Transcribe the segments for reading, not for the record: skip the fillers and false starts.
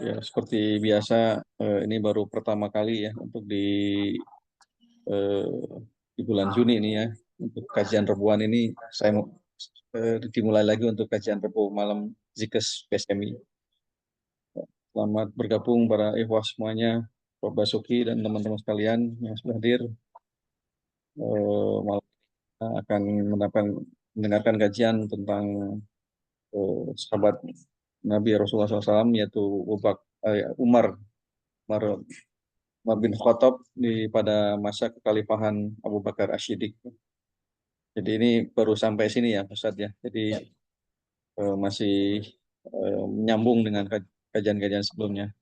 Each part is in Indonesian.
Ya, seperti biasa, ini baru pertama kali ya untuk eh, di bulan Juni ini ya. Untuk kajian rebuan ini, saya mau dimulai lagi untuk kajian rebu malam Zikes PSMI. Selamat bergabung para ikhwah semuanya, Prof. Basuki dan teman-teman sekalian yang sudah hadir. Malam kita akan mendengarkan kajian tentang sahabat Nabi Rasulullah SAW, yaitu Umar, Umar Umar bin Khattab pada masa kekhalifahan Abu Bakar Asy-Siddiq. Jadi ini baru sampai sini ya, Ustadz ya. Jadi Ya. masih menyambung dengan kajian-kajian sebelumnya.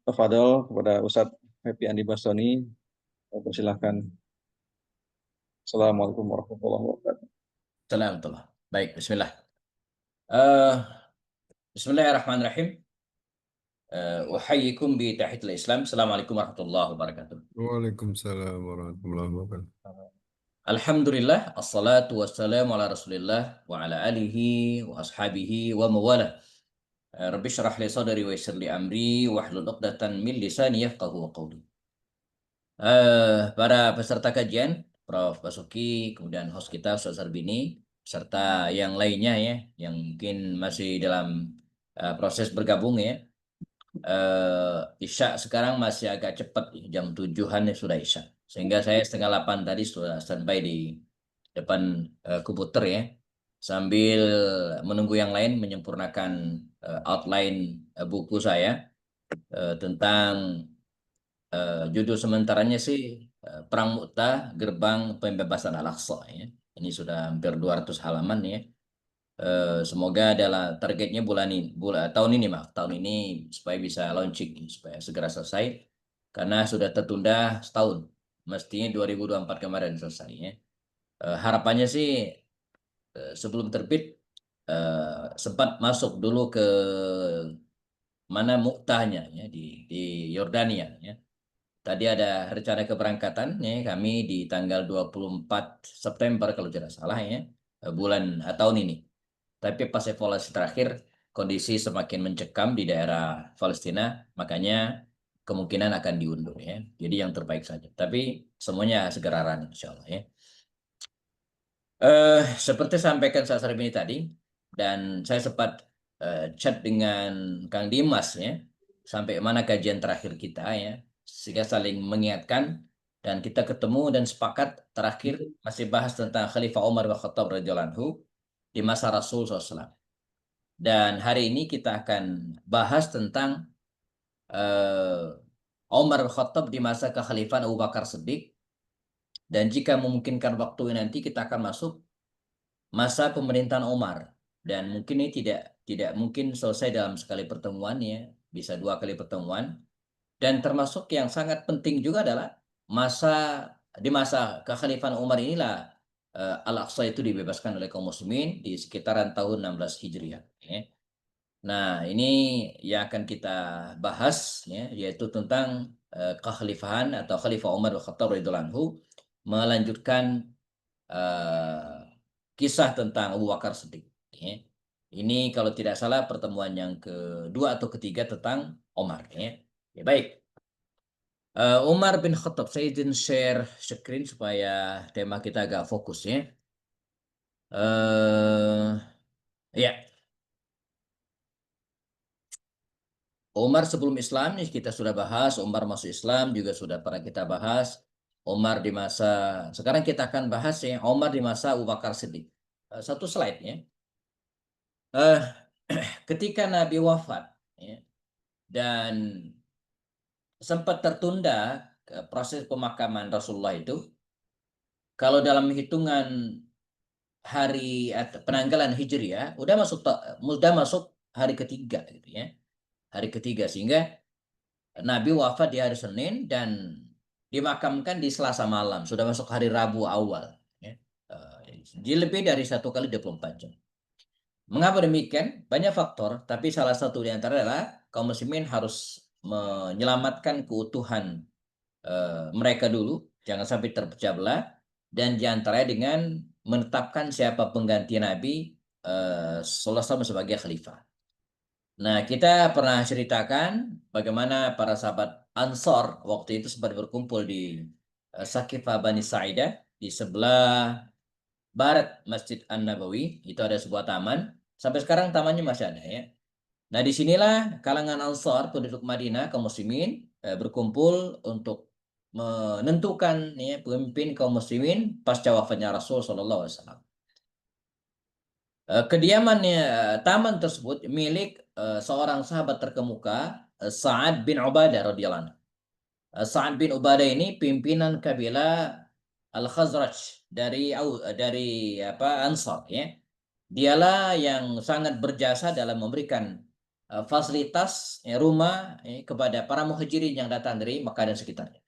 Tafadhol kepada Ustadz Happy Andi Bastoni, persilahkan. Assalamualaikum warahmatullahi wabarakatuh. Salam. Baik, bismillah. Eh, Bismillahirrahmanirrahim. Uhayyikum bi tahiyatil Islam. Assalamualaikum warahmatullahi wabarakatuh. Waalaikumsalam warahmatullahi wabarakatuh. Alhamdulillah, assalatu wassalamu ala Rasulillah wa ala alihi wa ashabihi wa mawalah. Rabbi syrah li sadri wa yassir li amri wahlul 'uqdatam min lisani yafqahu qawli. Para peserta kajian, Prof. Basuki, kemudian host kita Ustaz Sarbini, serta yang lainnya ya, yang mungkin masih dalam proses bergabung ya. Isya sekarang masih agak cepat, jam 7-an ya sudah Isya. Sehingga saya setengah 8 tadi sudah standby di depan komputer ya, sambil menunggu yang lain menyempurnakan outline buku saya tentang judul sementaranya sih Perang Mu'tah, Gerbang Pembebasan Al-Aqsa ya. Ini sudah hampir 200 halaman ya. Semoga adalah targetnya tahun ini tahun ini supaya bisa launching, supaya segera selesai karena sudah tertunda setahun, mestinya 2024 kemarin selesai ya. Harapannya sih sebelum terbit sempat masuk dulu ke mana Muktahnya ya, di Yordania ya. Tadi ada rencana keberangkatan ya, kami di tanggal 24 September kalau tidak salah ya, tahun ini. Tapi pas evaluasi terakhir, kondisi semakin mencekam di daerah Palestina, makanya kemungkinan akan diundur ya. Jadi yang terbaik saja. Tapi semuanya segera running insya Allah ya. Seperti sampaikan saya ini tadi, dan saya sempat chat dengan Kang Dimas ya, sampai mana kajian terakhir kita ya, sehingga saling mengingatkan dan kita ketemu dan sepakat terakhir masih bahas tentang Khalifah Umar bin Khattab radhiyallahu anhu di masa Rasul SAW. Dan hari ini kita akan bahas tentang Umar bin Khattab di masa kekhalifahan Abu Bakar Siddiq. Dan jika memungkinkan waktu nanti kita akan masuk masa pemerintahan Umar. Dan mungkin ini tidak mungkin selesai dalam sekali pertemuan ya, bisa 2 kali pertemuan. Dan termasuk yang sangat penting juga adalah di masa kekhalifahan Umar inilah Al-Aqsa itu dibebaskan oleh kaum muslimin di sekitaran tahun 16 Hijriah ya. Nah, ini yang akan kita bahas ya, yaitu tentang kekhalifahan atau Khalifah Umar bin Khattab radhiyallahu anhu melanjutkan kisah tentang Abu Bakar Siddiq ya. Ini kalau tidak salah pertemuan yang kedua atau ketiga tentang Umar ya. Ya, baik. Umar bin Khattab, saya izin share screen supaya tema kita agak fokus ya. Ya, Umar sebelum Islam nih kita sudah bahas, Umar masuk Islam juga sudah pernah kita bahas. Umar di masa sekarang kita akan bahas ya Umar di masa Abu Bakar Siddiq. Satu slide ya. Eh, Ketika Nabi wafat ya, dan sempat tertunda proses pemakaman Rasulullah itu, kalau dalam hitungan hari atau penanggalan Hijriah udah masuk hari ketiga gitu ya. Hari ketiga sehingga Nabi wafat di hari Senin dan dimakamkan di Selasa malam, sudah masuk hari Rabu awal ya. Jadi lebih dari 1 kali 24 jam. Mengapa demikian? Banyak faktor, tapi salah satu di antara adalah kaum muslimin harus menyelamatkan keutuhan mereka dulu, jangan sampai terpecah belah, dan di antaranya dengan menetapkan siapa pengganti Nabi sallallahu alaihi wasallam sebagai khalifah. Nah, kita pernah ceritakan bagaimana para sahabat Ansor waktu itu sempat berkumpul di Saqifah Bani Sa'idah di sebelah barat Masjid An-Nabawi. Itu ada sebuah taman. Sampai sekarang tamannya masih ada ya. Nah, disinilah kalangan Ansor, penduduk Madinah, kaum muslimin berkumpul untuk menentukan ya, pemimpin kaum muslimin pasca wafatnya Rasul Shallallahu Alaihi Wasallam. Kediamannya taman tersebut milik seorang sahabat terkemuka, Sa'ad bin Ubadah radhiyallahu anhu. Sa'ad bin Ubadah ini pimpinan kabilah Al-Khazraj dari Ansar ya. Dialah yang sangat berjasa dalam memberikan fasilitas rumah kepada para muhajirin yang datang dari Makkah dan sekitarnya.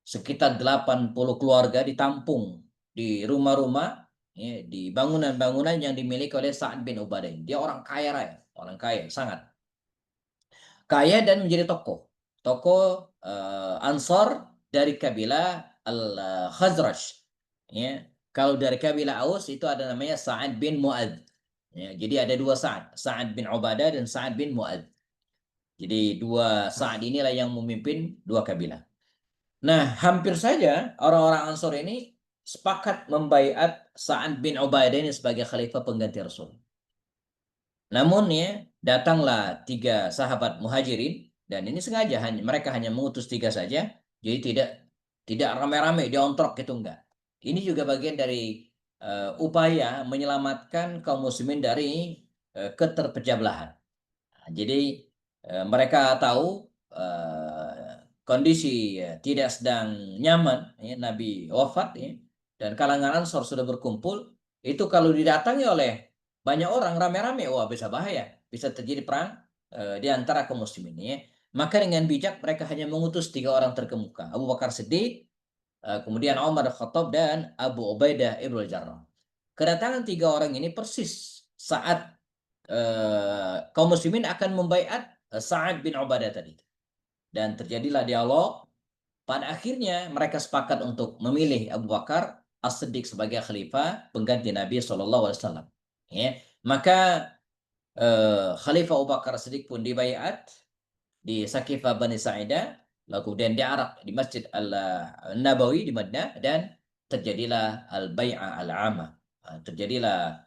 Sekitar 80 keluarga ditampung di rumah-rumah ya, di bangunan-bangunan yang dimiliki oleh Sa'ad bin Ubadah. Dia orang kaya raya, orang kaya sangat kaya dan menjadi tokoh Ansor dari kabilah Al-Khazraj ya. Kalau dari kabilah Aus itu ada namanya Sa'ad bin Mu'adz ya. Jadi ada dua Sa'ad bin Ubadah dan Sa'ad bin Mu'adz. Jadi dua Sa'ad inilah yang memimpin dua kabilah. Nah, hampir saja orang-orang Ansor ini sepakat membaiat Sa'ad bin Ubadah ini sebagai khalifah pengganti Rasul. Namun ya, datanglah 3 sahabat muhajirin, dan ini sengaja mereka hanya mengutus 3 saja, jadi tidak rame-rame diontrok gitu, enggak. Ini juga bagian dari upaya menyelamatkan kaum muslimin dari keterpecah belahan. Nah, jadi mereka tahu kondisi tidak sedang nyaman, ya, Nabi wafat ya, dan kalangan Ansor sudah berkumpul. Itu kalau didatangi oleh banyak orang rame-rame, wah bisa bahaya, bisa terjadi perang di antara kaum muslimin ya. Maka dengan bijak mereka hanya mengutus 3 orang terkemuka, Abu Bakar Siddiq, kemudian Umar Khattab, dan Abu Ubaidah Ibnu Jarrah. Kedatangan 3 orang ini persis saat kaum muslimin akan membaiat Sa'ad bin Ubadah tadi. Dan terjadilah dialog. Pada akhirnya mereka sepakat untuk memilih Abu Bakar As-Siddiq sebagai khalifah pengganti Nabi SAW. Ya. Maka Khalifah Abu Bakar As-Siddiq pun dibaiat di Saqifah Bani Sa'idah, lalu kemudian diarak di Masjid Al-Nabawi di Madinah, dan terjadilah al-bai'ah al-'amah. Terjadilah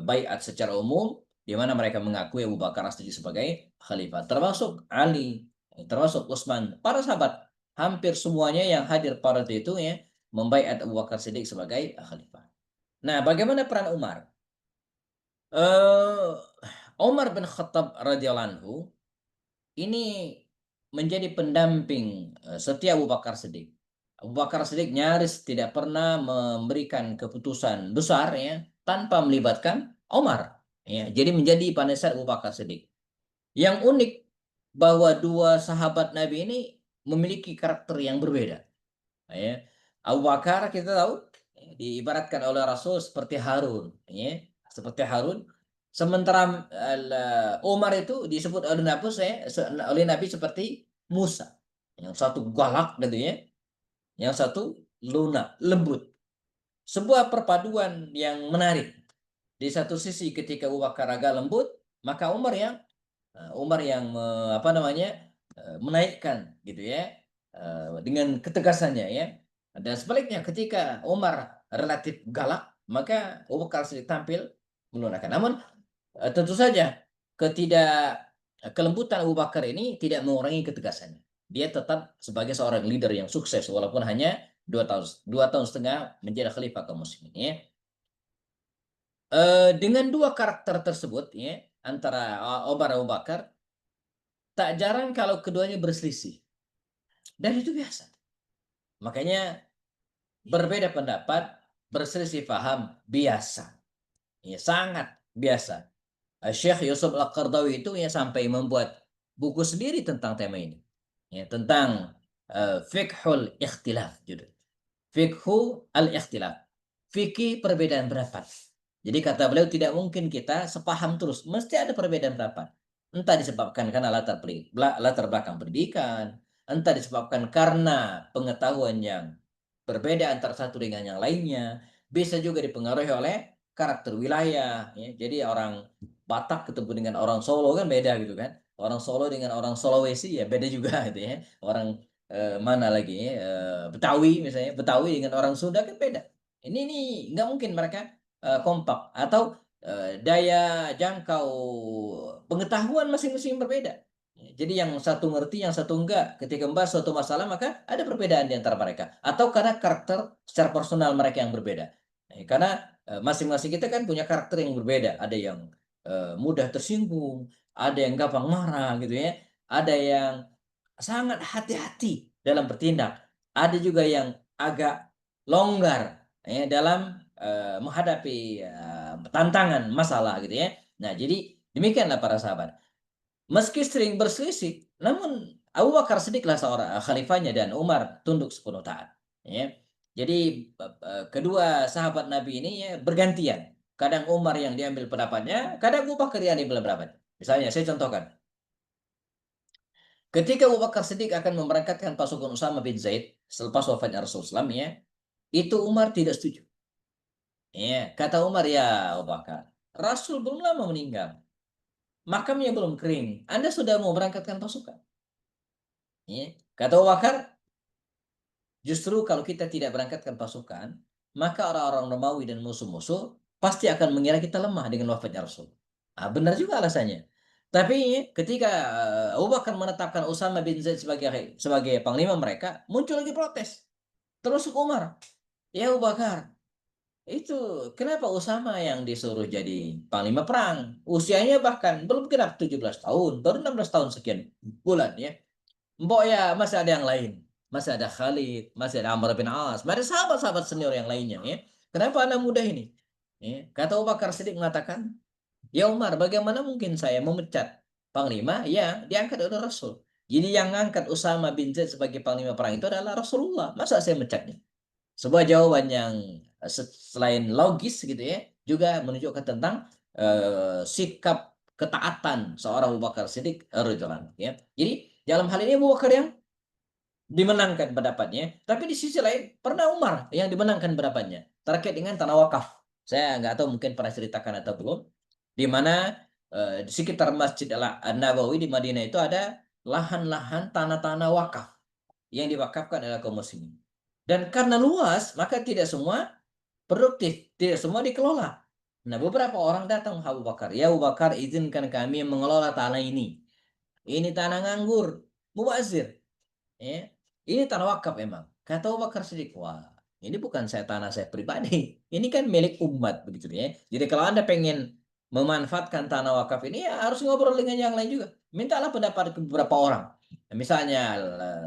baiat secara umum di mana mereka mengakui Abu Bakar As-Siddiq sebagai khalifah, termasuk Ali, termasuk Utsman, para sahabat hampir semuanya yang hadir pada itu ya membaiat Abu Bakar Siddiq sebagai khalifah. Nah, bagaimana peran Umar? Umar bin Khattab radhiyallahu anhu ini menjadi pendamping setia Abu Bakar Siddiq. Abu Bakar Siddiq nyaris tidak pernah memberikan keputusan besar ya tanpa melibatkan Umar. Ya, jadi menjadi penasihat Abu Bakar Siddiq. Yang unik bahwa dua sahabat Nabi ini memiliki karakter yang berbeda. Ya. Abu Bakar kita tahu diibaratkan oleh Rasul seperti Harun, ya, seperti Harun. Sementara Umar itu disebut oleh Nabi seperti Musa, yang satu galak gitu ya, yang satu lunak, lembut. Sebuah perpaduan yang menarik. Di satu sisi ketika Abu Bakar agak lembut, maka Umar yang menaikkan gitu ya, dengan ketegasannya ya. Dan sebaliknya ketika Umar relatif galak, maka Abu Bakar Siddiq tampil melunakkan. Namun tentu saja kelembutan Abu Bakar ini tidak mengurangi ketegasannya. Dia tetap sebagai seorang leader yang sukses walaupun hanya 2 tahun setengah menjadi khalifah kaum muslimin ya. Dengan 2 karakter tersebut ya, antara Umar dan Abu Bakar, tak jarang kalau keduanya berselisih. Dan itu biasa. Makanya berbeda pendapat, berselisih paham biasa. Ya, sangat biasa. Syekh Yusuf Al-Qardawi itu ya sampai membuat buku sendiri tentang tema ini. Ya, tentang Fiqhul Ikhtilaf judul. Fiqhu al-Ikhtilaf. Fikih perbedaan pendapat. Jadi kata beliau tidak mungkin kita sepaham terus, mesti ada perbedaan pendapat. Entah disebabkan karena latar belakang pendidikan, entah disebabkan karena pengetahuan yang berbeda antara satu dengan yang lainnya, bisa juga dipengaruhi oleh karakter wilayah. Ya. Jadi orang Batak ketemu dengan orang Solo kan beda gitu kan. Orang Solo dengan orang Sulawesi ya beda juga gitu ya. Orang mana lagi ya, Betawi misalnya, Betawi dengan orang Sunda kan beda. Ini nggak mungkin mereka kompak atau daya jangkau pengetahuan masing-masing berbeda. Jadi yang satu ngerti, yang satu enggak. Ketika membahas suatu masalah, maka ada perbedaan di antara mereka. Atau karena karakter secara personal mereka yang berbeda. Karena masing-masing kita kan punya karakter yang berbeda. Ada yang mudah tersinggung, ada yang gampang marah gitu ya. Ada yang sangat hati-hati dalam bertindak. Ada juga yang agak longgar ya, dalam menghadapi tantangan masalah gitu ya. Nah, jadi demikianlah para sahabat. Meski sering berselisih, namun Abu Bakar Siddiqlah seorang khalifahnya dan Umar tunduk sepenuh taat. Ya. Jadi kedua sahabat Nabi ini ya, bergantian. Kadang Umar yang diambil pendapatnya, kadang Abu Bakar yang diambil pendapatnya. Misalnya saya contohkan. Ketika Abu Bakar Siddiq akan memberangkatkan pasukan Usama bin Zaid selepas wafatnya Rasulullah SAW, ya, itu Umar tidak setuju. Ya, kata Umar, ya Abu Bakar, Rasul belum lama meninggal. Makamnya belum kering. Anda sudah mau berangkatkan pasukan. Ya. Kata Abu Bakar, justru kalau kita tidak berangkatkan pasukan, maka orang-orang Romawi dan musuh-musuh pasti akan mengira kita lemah dengan wafatnya Rasul. Nah, benar juga alasannya. Tapi ketika Abu Bakar menetapkan Usama bin Zaid sebagai panglima mereka, muncul lagi protes. Terus Umar, ya Abu Bakar, itu kenapa Usama yang disuruh jadi panglima perang? Usianya bahkan belum genap 17 tahun, baru 16 tahun sekian bulan ya. Mbok ya masih ada yang lain. Masih ada Khalid, masih ada Amr bin As, masih ada sahabat-sahabat senior yang lainnya ya. Kenapa anak muda ini? Ya. Kata Abu Bakar Siddiq mengatakan, ya Umar, bagaimana mungkin saya memecat panglima yang diangkat oleh Rasul? Jadi yang ngangkat Usama bin Zaid sebagai panglima perang itu adalah Rasulullah. Masa saya mecatnya? Sebuah jawaban yang selain logis gitu ya, juga menunjukkan tentang sikap ketaatan seorang Abu Bakar Siddiq radhiyallahu anhu ya. Jadi dalam hal ini Abu Bakar yang dimenangkan pendapatnya, tapi di sisi lain pernah Umar yang dimenangkan pendapatnya terkait dengan tanah wakaf. Saya nggak tahu mungkin pernah ceritakan atau belum, di mana di sekitar Masjid An-Nabawi di Madinah itu ada lahan-lahan tanah-tanah wakaf yang diwakafkan oleh kaum muslimin. Dan karena luas, maka tidak semua produktif, tidak semua dikelola. Nah, beberapa orang datang Abu Bakar, ya Abu Bakar, izinkan kami mengelola tanah ini. Ini tanah nganggur, mubazir. Ya. Ini tanah wakaf memang. Kata Abu Bakar Siddiq, wah, ini bukan tanah saya pribadi. Ini kan milik umat begitu ya. Jadi kalau Anda pengen memanfaatkan tanah wakaf ini ya harus ngobrol dengan yang lain juga. Mintalah pendapat ke beberapa orang. Misalnya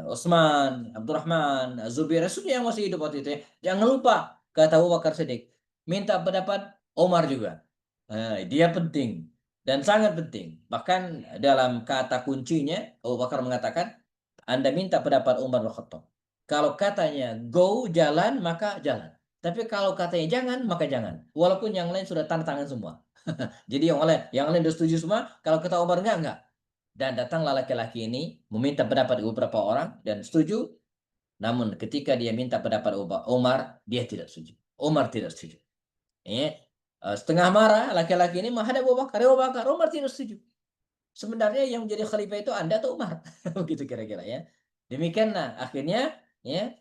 Utsman, Abdurrahman, Zubair, yang masih hidup waktu itu ya. Jangan lupa kata Abu Bakar Siddiq, minta pendapat Omar juga. Nah, dia penting dan sangat penting. Bahkan dalam kata kuncinya Abu Bakar mengatakan, anda minta pendapat Umar bin Khattab. Kalau katanya go, jalan, maka jalan. Tapi kalau katanya jangan, maka jangan. Walaupun yang lain sudah tanda tangan semua. Jadi yang lain sudah setuju semua. Kalau kata Umar enggak. Dan datanglah laki-laki ini meminta pendapat beberapa orang dan setuju. Namun ketika dia minta pendapat Umar, dia tidak setuju. Umar tidak setuju. Setengah marah laki-laki ini menghadap Abu Bakar. Abu Bakar, Umar tidak setuju. Sebenarnya yang menjadi khalifah itu Anda atau Umar? Begitu kira-kira ya. Demikian akhirnya ya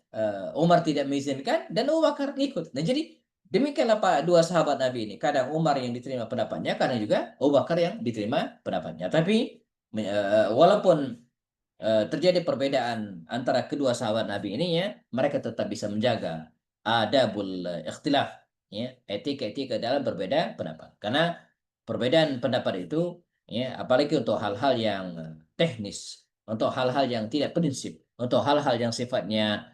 Umar tidak mengizinkan dan Abu Bakar ikut. Nah, jadi demikianlah Pak dua sahabat Nabi ini. Kadang Umar yang diterima pendapatnya, kadang juga Abu Bakar yang diterima pendapatnya. Tapi walaupun terjadi perbedaan antara kedua sahabat Nabi ini ya, mereka tetap bisa menjaga adabul ikhtilaf ya, etika-etika dalam berbeda pendapat. Karena perbedaan pendapat itu ya, apalagi untuk hal-hal yang teknis, untuk hal-hal yang tidak prinsip, untuk hal-hal yang sifatnya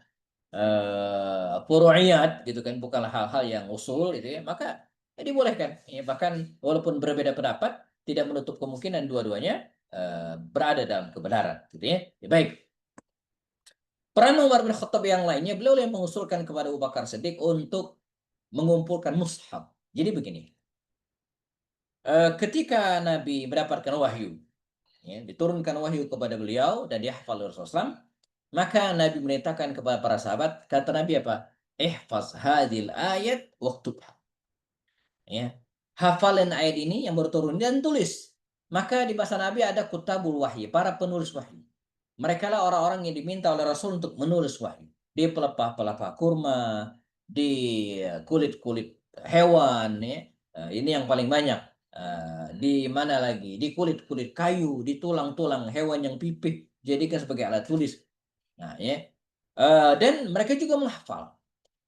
furu'iyat gitu kan, bukanlah hal-hal yang usul gitu ya, maka ya dibolehkan ya, bahkan walaupun berbeda pendapat tidak menutup kemungkinan dua-duanya berada dalam kebenaran gitu ya. Ya, baik. Peran Umar bin Khattab yang lainnya, beliau yang mengusulkan kepada Abu Bakar Siddiq untuk mengumpulkan mushaf. Jadi begini, ketika Nabi mendapatkan wahyu, ya, diturunkan wahyu kepada beliau dan dihafal oleh Rasulullah, maka Nabi merintahkan kepada para sahabat, kata Nabi apa? Ihfaz hadhil ayat waktubha. Ya. Hafalin ayat ini yang baru turun dan tulis. Maka di masa Nabi ada kutabul wahyi, para penulis wahyu. Mereka lah orang-orang yang diminta oleh Rasul untuk menulis wahyu. Di pelepah-pelepah kurma, di kulit-kulit hewan, ya. Ini yang paling banyak. Di mana lagi? Di kulit-kulit kayu, di tulang-tulang hewan yang pipih, jadikan sebagai alat tulis. Nah, ya. Dan mereka juga menghafal.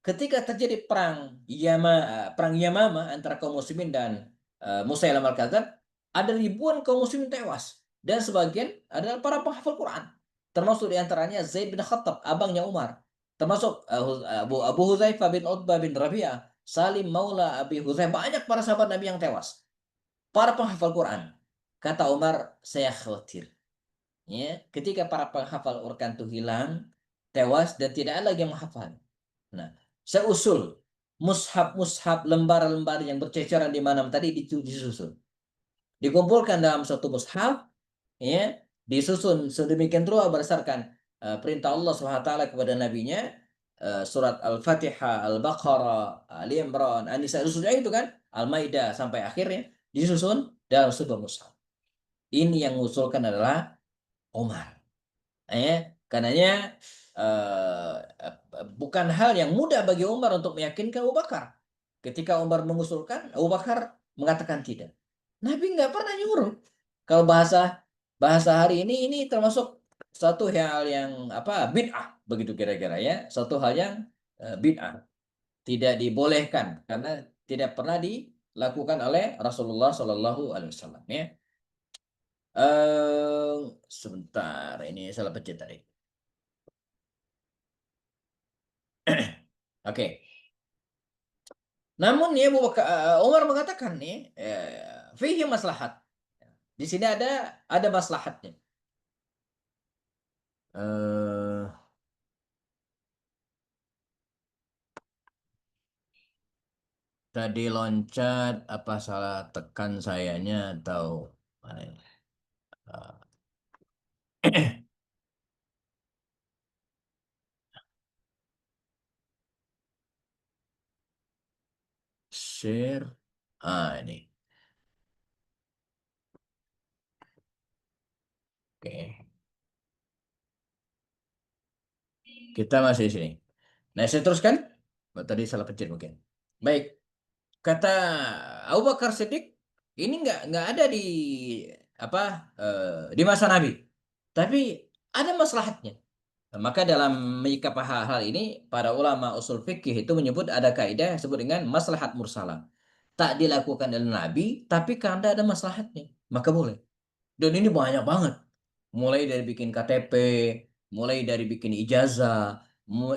Ketika terjadi perang Yamama antara kaum muslimin dan Musailamah al-Kadzdzab, ada ribuan kaum muslimin tewas dan sebagian adalah para penghafal Quran. Termasuk diantaranya Zaid bin Khattab, abangnya Umar. Termasuk Abu Hudzaifah bin Utbah bin Rabi'ah, Salim Maula Abi Hudzaifah, banyak para sahabat Nabi yang tewas. Para penghafal Quran. Kata Umar, saya khawatir. Ya, ketika para penghafal Quran itu hilang, tewas dan tidak ada lagi yang menghafal. Nah, saya usul mushaf-mushaf, lembar-lembar yang berceceran di mana tadi disusun. Dikumpulkan dalam satu mushaf, ya, disusun sedemikian rupa berdasarkan perintah Allah SWT kepada nabinya, surat Al-Fatihah, Al-Baqarah, Ali Imran, An-Nisa, itu kan, Al-Maidah sampai akhirnya disusun dalam sebuah mushaf. Ini yang mengusulkan adalah Umar. Karenanya bukan hal yang mudah bagi Umar untuk meyakinkan Abu Bakar. Ketika Umar mengusulkan, Abu Bakar mengatakan tidak. Nabi nggak pernah nyuruh. Kalau bahasa hari ini termasuk satu hal yang bid'ah begitu kira-kira ya, satu hal yang bid'ah, tidak dibolehkan karena tidak pernah dilakukan oleh Rasulullah Shallallahu Alaihi Wasallam ya. Sebentar, ini salah pencet tadi. Oke. Namun ya Umar mengatakan nih, fihi maslahat. Di sini ada maslahatnya. Tadi loncat apa salah tekan sayanya atau mana ini? Share. Ini. Oke. Kita masih di sini. Nah, saya teruskan. Tadi salah pencet mungkin. Baik. Kata Abu Bakar Siddiq, ini nggak ada di masa Nabi. Tapi ada maslahatnya. Maka dalam menyikapi hal-hal ini, para ulama usul fikih itu menyebut ada kaidah yang disebut dengan maslahat mursalah. Tak dilakukan oleh Nabi, tapi karena ada maslahatnya, maka boleh. Dan ini banyak banget. Mulai dari bikin KTP, mulai dari bikin ijazah,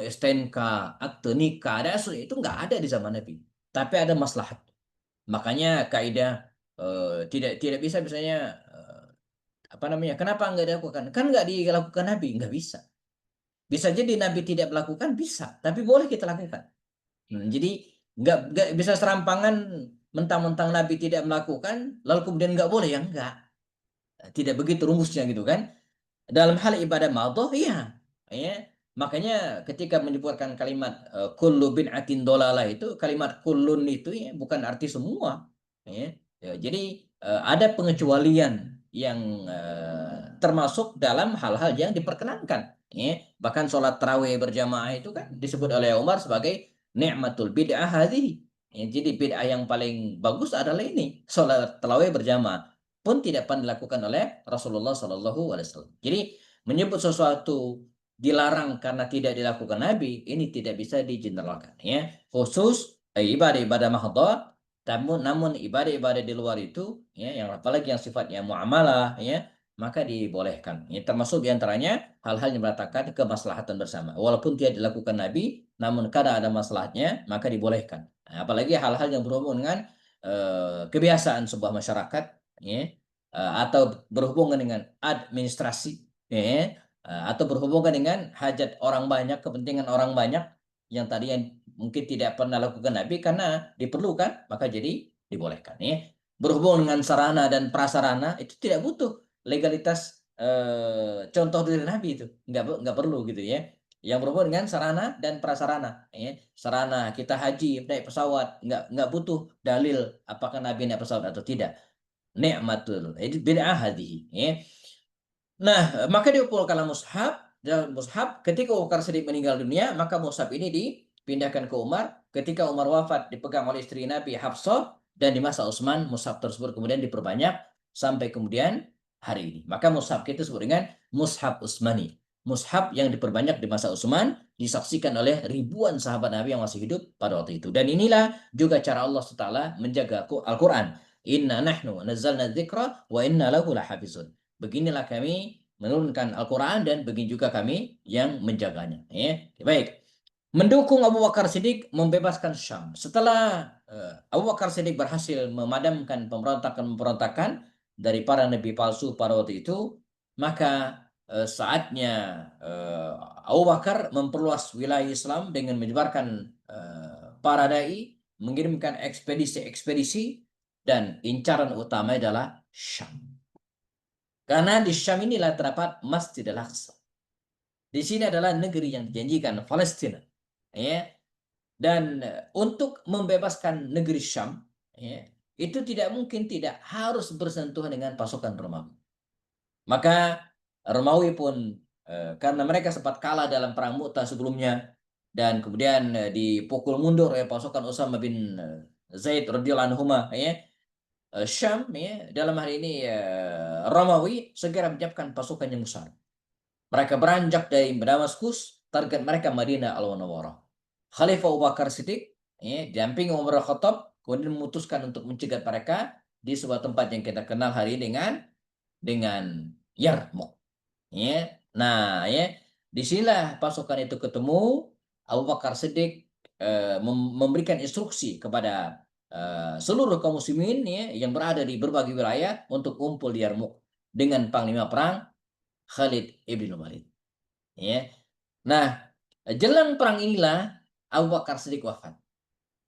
STNK, akte nikah, itu nggak ada di zaman Nabi. Tapi ada maslahat. Makanya kaidah tidak bisa misalnya kenapa nggak dilakukan? Kan nggak dilakukan Nabi, nggak bisa. Bisa jadi Nabi tidak melakukan, bisa, tapi boleh kita lakukan. Jadi nggak bisa serampangan mentang-mentang Nabi tidak melakukan, lalu kemudian nggak boleh, ya enggak. Tidak begitu rumusnya gitu kan. Dalam hal ibadah madhoh, iya. Ya. Makanya ketika menyebutkan kalimat kullu bid'atin dolalah, itu kalimat kullun itu ya bukan arti semua. Ya. Jadi ada pengecualian yang termasuk dalam hal-hal yang diperkenankan. Ya. Bahkan sholat tarawih berjamaah itu kan disebut oleh Umar sebagai ni'matul bid'ah hadhihi. Ya, jadi bid'ah yang paling bagus adalah ini, sholat tarawih berjamaah pun tidak pernah dilakukan oleh Rasulullah Shallallahu Alaihi Wasallam. Jadi menyebut sesuatu dilarang karena tidak dilakukan Nabi, ini tidak bisa digeneralkan ya. Khusus ibadah-ibadah mahdhah, namun ibadah-ibadah di luar itu ya, yang apalagi yang sifatnya muamalah ya, maka dibolehkan. Ini termasuk diantaranya hal-hal yang mengatakan kemaslahatan bersama. Walaupun tidak dilakukan Nabi, namun karena ada masalahnya, maka dibolehkan. Nah, apalagi hal-hal yang berhubungan dengan kebiasaan sebuah masyarakat, ya, atau berhubungan dengan administrasi, ya, atau berhubungan dengan hajat orang banyak, kepentingan orang banyak yang tadi yang mungkin tidak pernah lakukan Nabi karena diperlukan, maka jadi dibolehkan. Ya. Berhubungan dengan sarana dan prasarana itu tidak butuh legalitas contoh dari Nabi, itu nggak perlu gitu ya. yang berhubungan dengan sarana dan prasarana. Ya. Sarana kita haji naik pesawat nggak butuh dalil apakah Nabi naik pesawat atau tidak. Ni'matul. Itu bid'ah hadhihi. Ya. Nah, maka dikumpulkanlah mushaf. Dalam mushaf, ketika Abu Bakar Siddiq meninggal dunia, maka mushaf ini dipindahkan ke Umar. Ketika Umar wafat, dipegang oleh istri Nabi Hafsah, dan di masa Utsman, mushaf tersebut kemudian diperbanyak sampai kemudian hari ini. Maka mushaf kita sebut dengan mushaf Utsmani. Mushaf yang diperbanyak di masa Utsman, disaksikan oleh ribuan sahabat Nabi yang masih hidup pada waktu itu. Dan inilah juga cara Allah SWT menjaga Al-Quran. Inna nahnu nazzalna dzikra wa inna lahu lahafizun. Beginilah kami menurunkan Al-Quran dan begini juga kami yang menjaganya. Ya. Baik. Mendukung Abu Bakar Siddiq membebaskan Syam. Setelah Abu Bakar Siddiq berhasil memadamkan pemberontakan-pemberontakan dari para nabi palsu pada waktu itu, maka saatnya Abu Bakar memperluas wilayah Islam dengan menyebarkan para dai, mengirimkan ekspedisi-ekspedisi, dan incaran utama adalah Syam. Karena di Syam inilah terdapat Masjidil Aqsa. Di sini adalah negeri yang dijanjikan, Palestina. Ya. Dan untuk membebaskan negeri Syam, ya, itu tidak mungkin tidak harus bersentuhan dengan pasukan Romawi. Maka Romawi pun karena mereka sempat kalah dalam perang Mu'tah sebelumnya dan kemudian dipukul mundur oleh pasukan Usama bin Zaid radhiyallahu anhu, ya. Syam, ya, dalam hal ini Romawi segera menyiapkan pasukan yang besar. Mereka beranjak dari Damaskus, target mereka Madinah Al-Munawwarah. Khalifah Abu Bakar Siddiq, ya, didampingi Umar Khattab, kemudian memutuskan untuk mencegat mereka di sebuah tempat yang kita kenal hari ini dengan Yarmouk. Ya. Nah, ya, disinilah pasukan itu ketemu. Abu Bakar Siddiq memberikan instruksi kepada seluruh kaum muslimin, ya, yang berada di berbagai wilayah untuk kumpul di Yarmouk dengan panglima perang Khalid ibn Walid. Ya. Nah, jelang perang inilah Abu Bakar Siddiq wafat.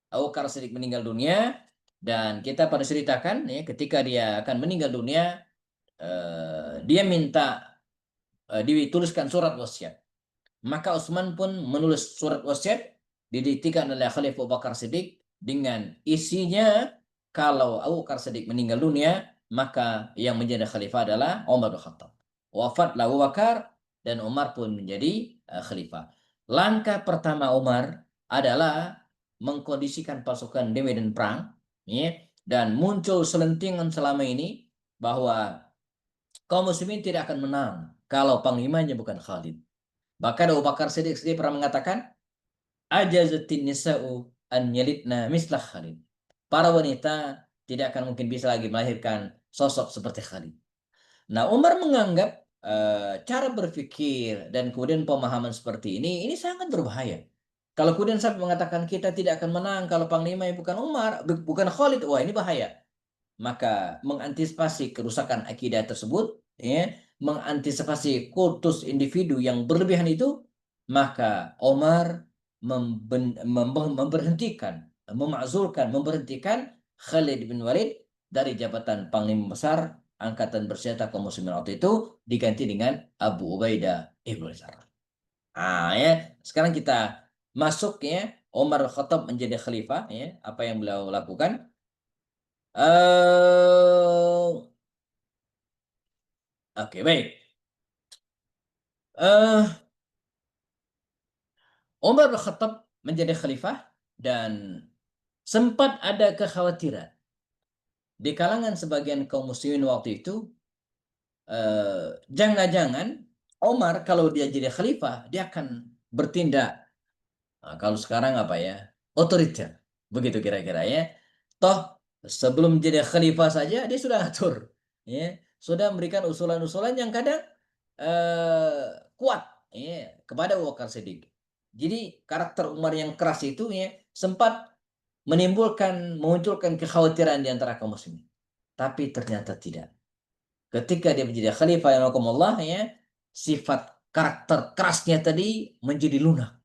Abu Bakar Siddiq meninggal dunia dan kita pada ceritakan, ya, ketika dia akan meninggal dunia, dia minta dituliskan surat wasiat. Maka Utsman pun menulis surat wasiat didiktikan oleh Khalifah Abu Bakar Siddiq dengan isinya kalau Abu Bakar Siddiq meninggal dunia, maka yang menjadi khalifah adalah Umar bin Khattab. Wafatlah Abu Bakar dan Umar pun menjadi khalifah. Langkah pertama Umar adalah mengkondisikan pasukan di medan perang, ya, dan muncul selentingan selama ini bahwa kaum muslimin tidak akan menang kalau panglimanya bukan Khalid. Bahkan Abu Bakar Siddiq sendiri pernah mengatakan, ajazatin nisa'u an yalidna mislah Khalid. Para wanita tidak akan mungkin bisa lagi melahirkan sosok seperti Khalid. Nah, Umar menganggap cara berpikir dan kemudian pemahaman seperti ini sangat berbahaya. Kalau kemudian sampai mengatakan kita tidak akan menang kalau panglimanya bukan Umar, bukan Khalid, wah ini bahaya. Maka mengantisipasi kerusakan akidah tersebut, ya, mengantisipasi kultus individu yang berlebihan itu, maka Omar memberhentikan Khalid bin Walid dari jabatan Panglima Besar Angkatan Bersenjata kaum muslimin waktu itu, diganti dengan Abu Ubaidah ibn Jarrah. Nah, ya, sekarang kita masuk, ya, Umar Khattab menjadi khalifah, ya, apa yang beliau lakukan? Oke, baik. Umar bin Khattab menjadi khalifah dan sempat ada kekhawatiran di kalangan sebagian kaum muslimin waktu itu, jangan-jangan Umar kalau dia jadi khalifah dia akan bertindak, kalau sekarang apa ya, otoriter, begitu kira-kira, ya. Toh sebelum jadi khalifah saja dia sudah atur, ya, sudah memberikan usulan-usulan yang kadang kuat, ya, kepada Abu Bakar Siddiq. Jadi karakter Umar yang keras itu, ya, sempat memunculkan kekhawatiran di antara kaum muslimin. Tapi ternyata tidak. Ketika dia menjadi khalifah yang Allah, ya, sifat karakter kerasnya tadi menjadi lunak.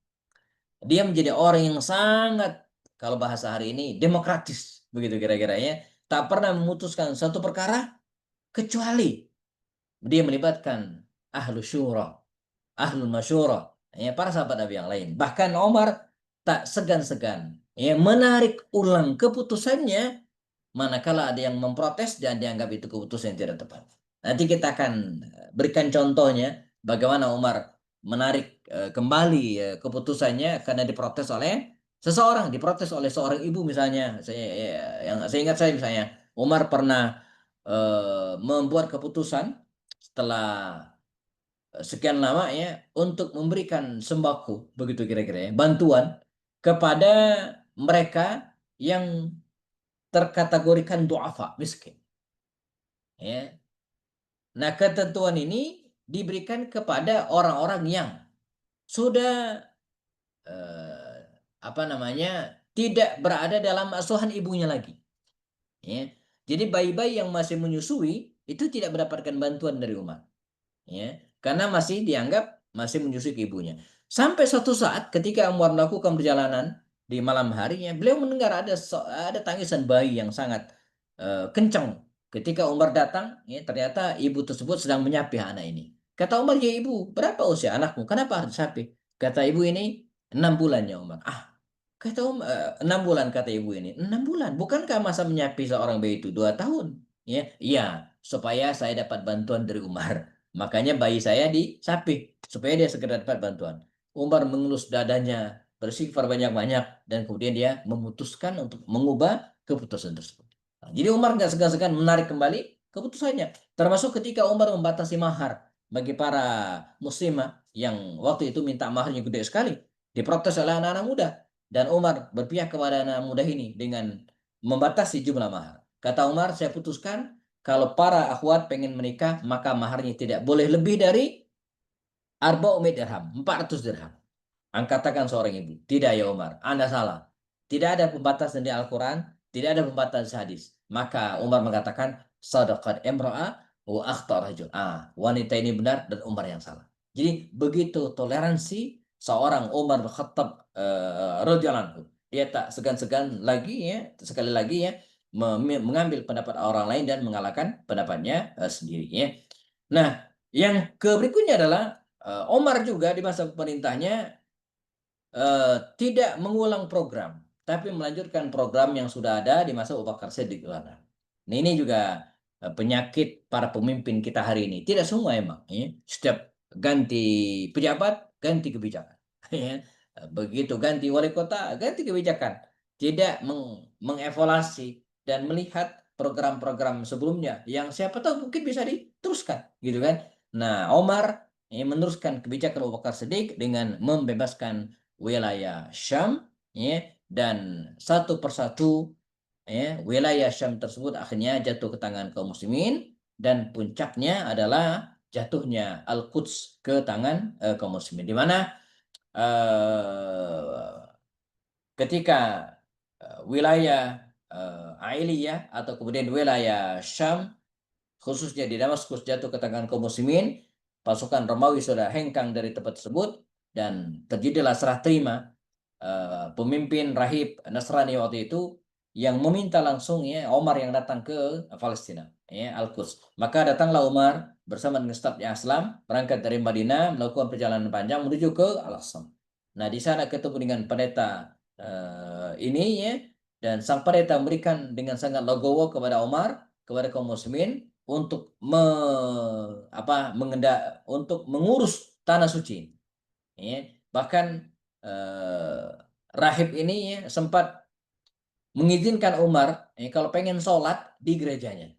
Dia menjadi orang yang sangat, kalau bahasa hari ini, demokratis, begitu kira-kira, ya. Tak pernah memutuskan satu perkara kecuali dia melibatkan ahlu syura, ahlul masyura, ya, para sahabat Nabi yang lain. Bahkan Umar tak segan-segan ya menarik ulang keputusannya manakala ada yang memprotes dan dianggap itu keputusan yang tidak tepat. Nanti kita akan berikan contohnya bagaimana Umar menarik kembali keputusannya karena diprotes oleh seseorang, diprotes oleh seorang ibu misalnya. Yang saya ingat saya misalnya Umar pernah membuat keputusan setelah sekian lama ya untuk memberikan sembako begitu kira-kira ya, bantuan kepada mereka yang terkategorikan du'afa, miskin. Ya. Nah, ketentuan ini diberikan kepada orang-orang yang sudah tidak berada dalam asuhan ibunya lagi. Ya. Jadi bayi-bayi yang masih menyusui itu tidak mendapatkan bantuan dari Umar. Ya, karena masih dianggap masih menyusui ke ibunya. Sampai suatu saat ketika Umar melakukan perjalanan di malam harinya, beliau mendengar ada tangisan bayi yang sangat kencang. Ketika Umar datang, ya, ternyata ibu tersebut sedang menyapih anak ini. Kata Umar, ya ibu, berapa usia anakmu? Kenapa harus disapih? Kata ibu ini, 6 bulan ya Umar. Kata 6 bulan kata ibu ini. 6 bulan, bukankah masa menyapih seorang bayi itu 2 tahun? Ya, iya, supaya saya dapat bantuan dari Umar. Makanya bayi saya disapih supaya dia segera dapat bantuan. Umar mengelus dadanya, beristighfar banyak-banyak, dan kemudian dia memutuskan untuk mengubah keputusan tersebut. Nah, jadi Umar nggak segan-segan menarik kembali keputusannya. Termasuk ketika Umar membatasi mahar bagi para muslimah yang waktu itu minta maharnya gede sekali. Diprotes oleh anak-anak muda. Dan Umar berpihak kepada anak muda ini dengan membatasi jumlah mahar. Kata Umar, saya putuskan kalau para akhwat pengen menikah, maka maharnya tidak boleh lebih dari 400 dirham, 400 dirham. Katakan seorang ibu, tidak ya Umar, Anda salah. Tidak ada pembatasan di Al-Quran, tidak ada pembatasan di hadis. Maka Umar mengatakan, sadaqat imra'a wa akhta rajul. Wanita ini benar dan Umar yang salah. Jadi begitu toleransi seorang Umar bin Khattab radhiyallahu anhu. Dia tak segan-segan lagi ya, sekali lagi ya, mengambil pendapat orang lain dan mengalahkan pendapatnya sendiri ya. Nah, yang berikutnya adalah Umar juga di masa pemerintahnya tidak mengulang program, tapi melanjutkan program yang sudah ada di masa Abu Bakar Siddiq. Nah, ini juga penyakit para pemimpin kita hari ini. Tidak semua emang. Ya. Setiap ganti pejabat, ganti kebijakan. Ya. Begitu ganti wali kota, ganti kebijakan. Tidak mengevaluasi dan melihat program-program sebelumnya yang siapa tahu mungkin bisa diteruskan, gitu kan? Nah, Omar meneruskan kebijakan Abu Bakar Siddiq dengan membebaskan wilayah Syam, ya, dan satu persatu ya, wilayah Syam tersebut akhirnya jatuh ke tangan kaum muslimin dan puncaknya adalah jatuhnya Al-Quds ke tangan kaum muslimin, di mana ketika wilayah Ailiyah atau kemudian wilayah Syam khususnya di Damaskus jatuh ke tangan kaum muslimin, pasukan Romawi sudah hengkang dari tempat tersebut dan terjadilah serah terima pemimpin rahib Nasrani waktu itu yang meminta langsung ya Omar yang datang ke Palestina ya Al-Quds. Maka datanglah Umar bersama dengan stafnya Islam berangkat dari Madinah melakukan perjalanan panjang menuju ke Al-Aqsa. Nah, di sana ketemu dengan pendeta ini ya, dan sang pendeta memberikan dengan sangat legowo kepada Umar, kepada kaum muslimin untuk untuk mengurus tanah suci. Ya. Bahkan rahib ini ya, sempat mengizinkan Umar kalau pengen sholat di gerejanya.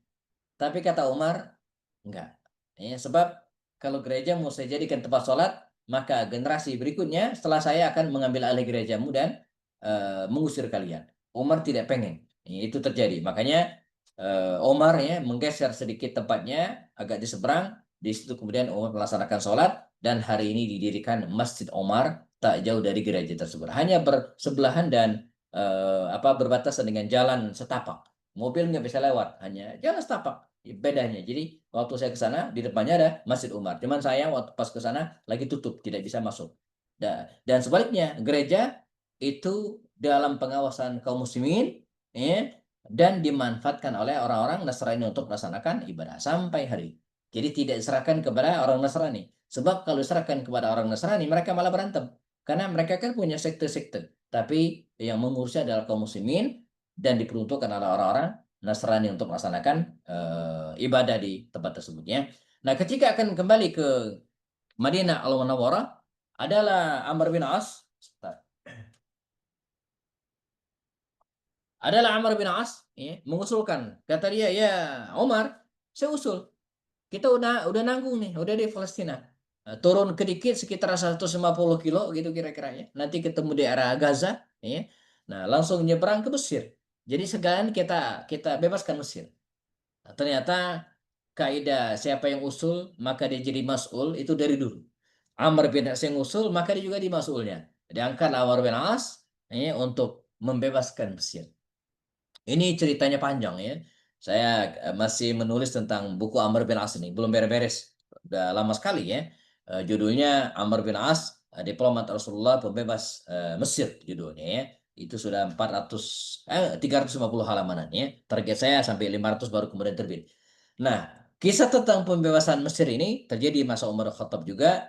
Tapi kata Umar, enggak. Ya, sebab kalau gereja mau saya jadikan tempat sholat, maka generasi berikutnya setelah saya akan mengambil alih gerejamu dan mengusir kalian. Umar tidak pengen itu terjadi. Makanya Umar ya menggeser sedikit tempatnya agak di seberang. Di situ kemudian Umar melaksanakan sholat dan hari ini didirikan Masjid Umar tak jauh dari gereja tersebut. Hanya bersebelahan dan berbatasan dengan jalan setapak. Mobil nggak bisa lewat, hanya jalan setapak. Bedanya. Jadi waktu saya ke sana di depannya ada Masjid Umar. Cuman saya waktu pas ke sana lagi tutup, tidak bisa masuk. Dan sebaliknya gereja itu dalam pengawasan kaum muslimin ya, dan dimanfaatkan oleh orang-orang Nasrani untuk melaksanakan ibadah sampai hari. Jadi tidak diserahkan kepada orang Nasrani, Sebab kalau diserahkan kepada orang Nasrani, mereka malah berantem. Karena mereka kan punya sekte-sekte. Tapi yang mengurusnya adalah kaum muslimin dan diperuntukkan oleh orang-orang Nasrani untuk melaksanakan ibadah di tempat tersebutnya. Nah, ketika akan kembali ke Madinah Al-Munawwarah adalah Amr bin As. Adalah Amr bin As ya, mengusulkan. Kata dia, ya Omar, saya usul. Kita udah nanggung nih, udah di Palestina. Turun sedikit sekitar 150 kilo gitu kira-kira ya. Nanti ketemu di area Gaza ya. Nah, langsung nyebrang ke Mesir. Jadi sekalian kita bebaskan Mesir. Nah, ternyata kaidah siapa yang usul maka dia jadi mas'ul itu dari dulu. Amr bin As yang usul maka dia juga dimasulnya. Diangkat Amr bin As ya, untuk membebaskan Mesir. Ini ceritanya panjang ya. Saya masih menulis tentang buku Amr bin As ini, belum beres-beres. Udah lama sekali ya. Judulnya Amr bin As, Diplomat Rasulullah Pembebas Mesir judulnya ya. Itu sudah 350 halamanan ya. Target saya sampai 500 baru kemudian terbit. Nah, kisah tentang pembebasan Mesir ini terjadi masa Umar Khattab juga,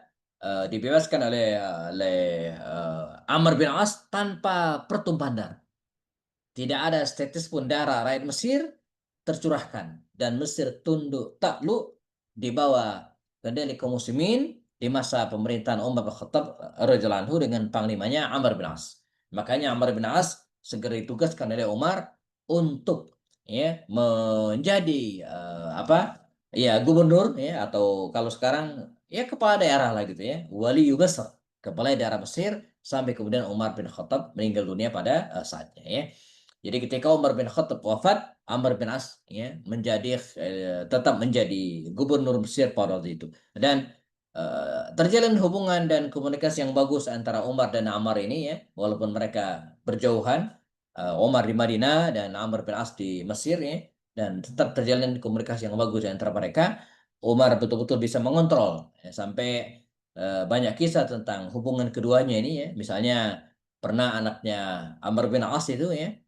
dibebaskan oleh Amr bin As tanpa pertumpahan darah. Tidak ada setetes pun darah rakyat Mesir tercurahkan dan Mesir tunduk takluk di bawah kendali kaum muslimin di masa pemerintahan Umar bin Khattab radhiyallahu anhu dengan panglimanya Amr bin As. Makanya Amr bin As segera ditugaskan oleh Umar untuk ya menjadi gubernur ya, atau kalau sekarang ya kepala daerah lah gitu ya, wali Mesir, kepala daerah Mesir, sampai kemudian Umar bin Khattab meninggal dunia pada saatnya ya. Jadi ketika Umar bin Khattab wafat, Amr bin As ya tetap menjadi gubernur Mesir pada waktu itu. Dan terjalin hubungan dan komunikasi yang bagus antara Umar dan Ammar ini ya, walaupun mereka berjauhan, Umar di Madinah dan Amr bin As di Mesir ya, dan tetap terjalin komunikasi yang bagus antara mereka. Umar betul-betul bisa mengontrol ya, sampai banyak kisah tentang hubungan keduanya ini ya. Misalnya pernah anaknya Amr bin As itu ya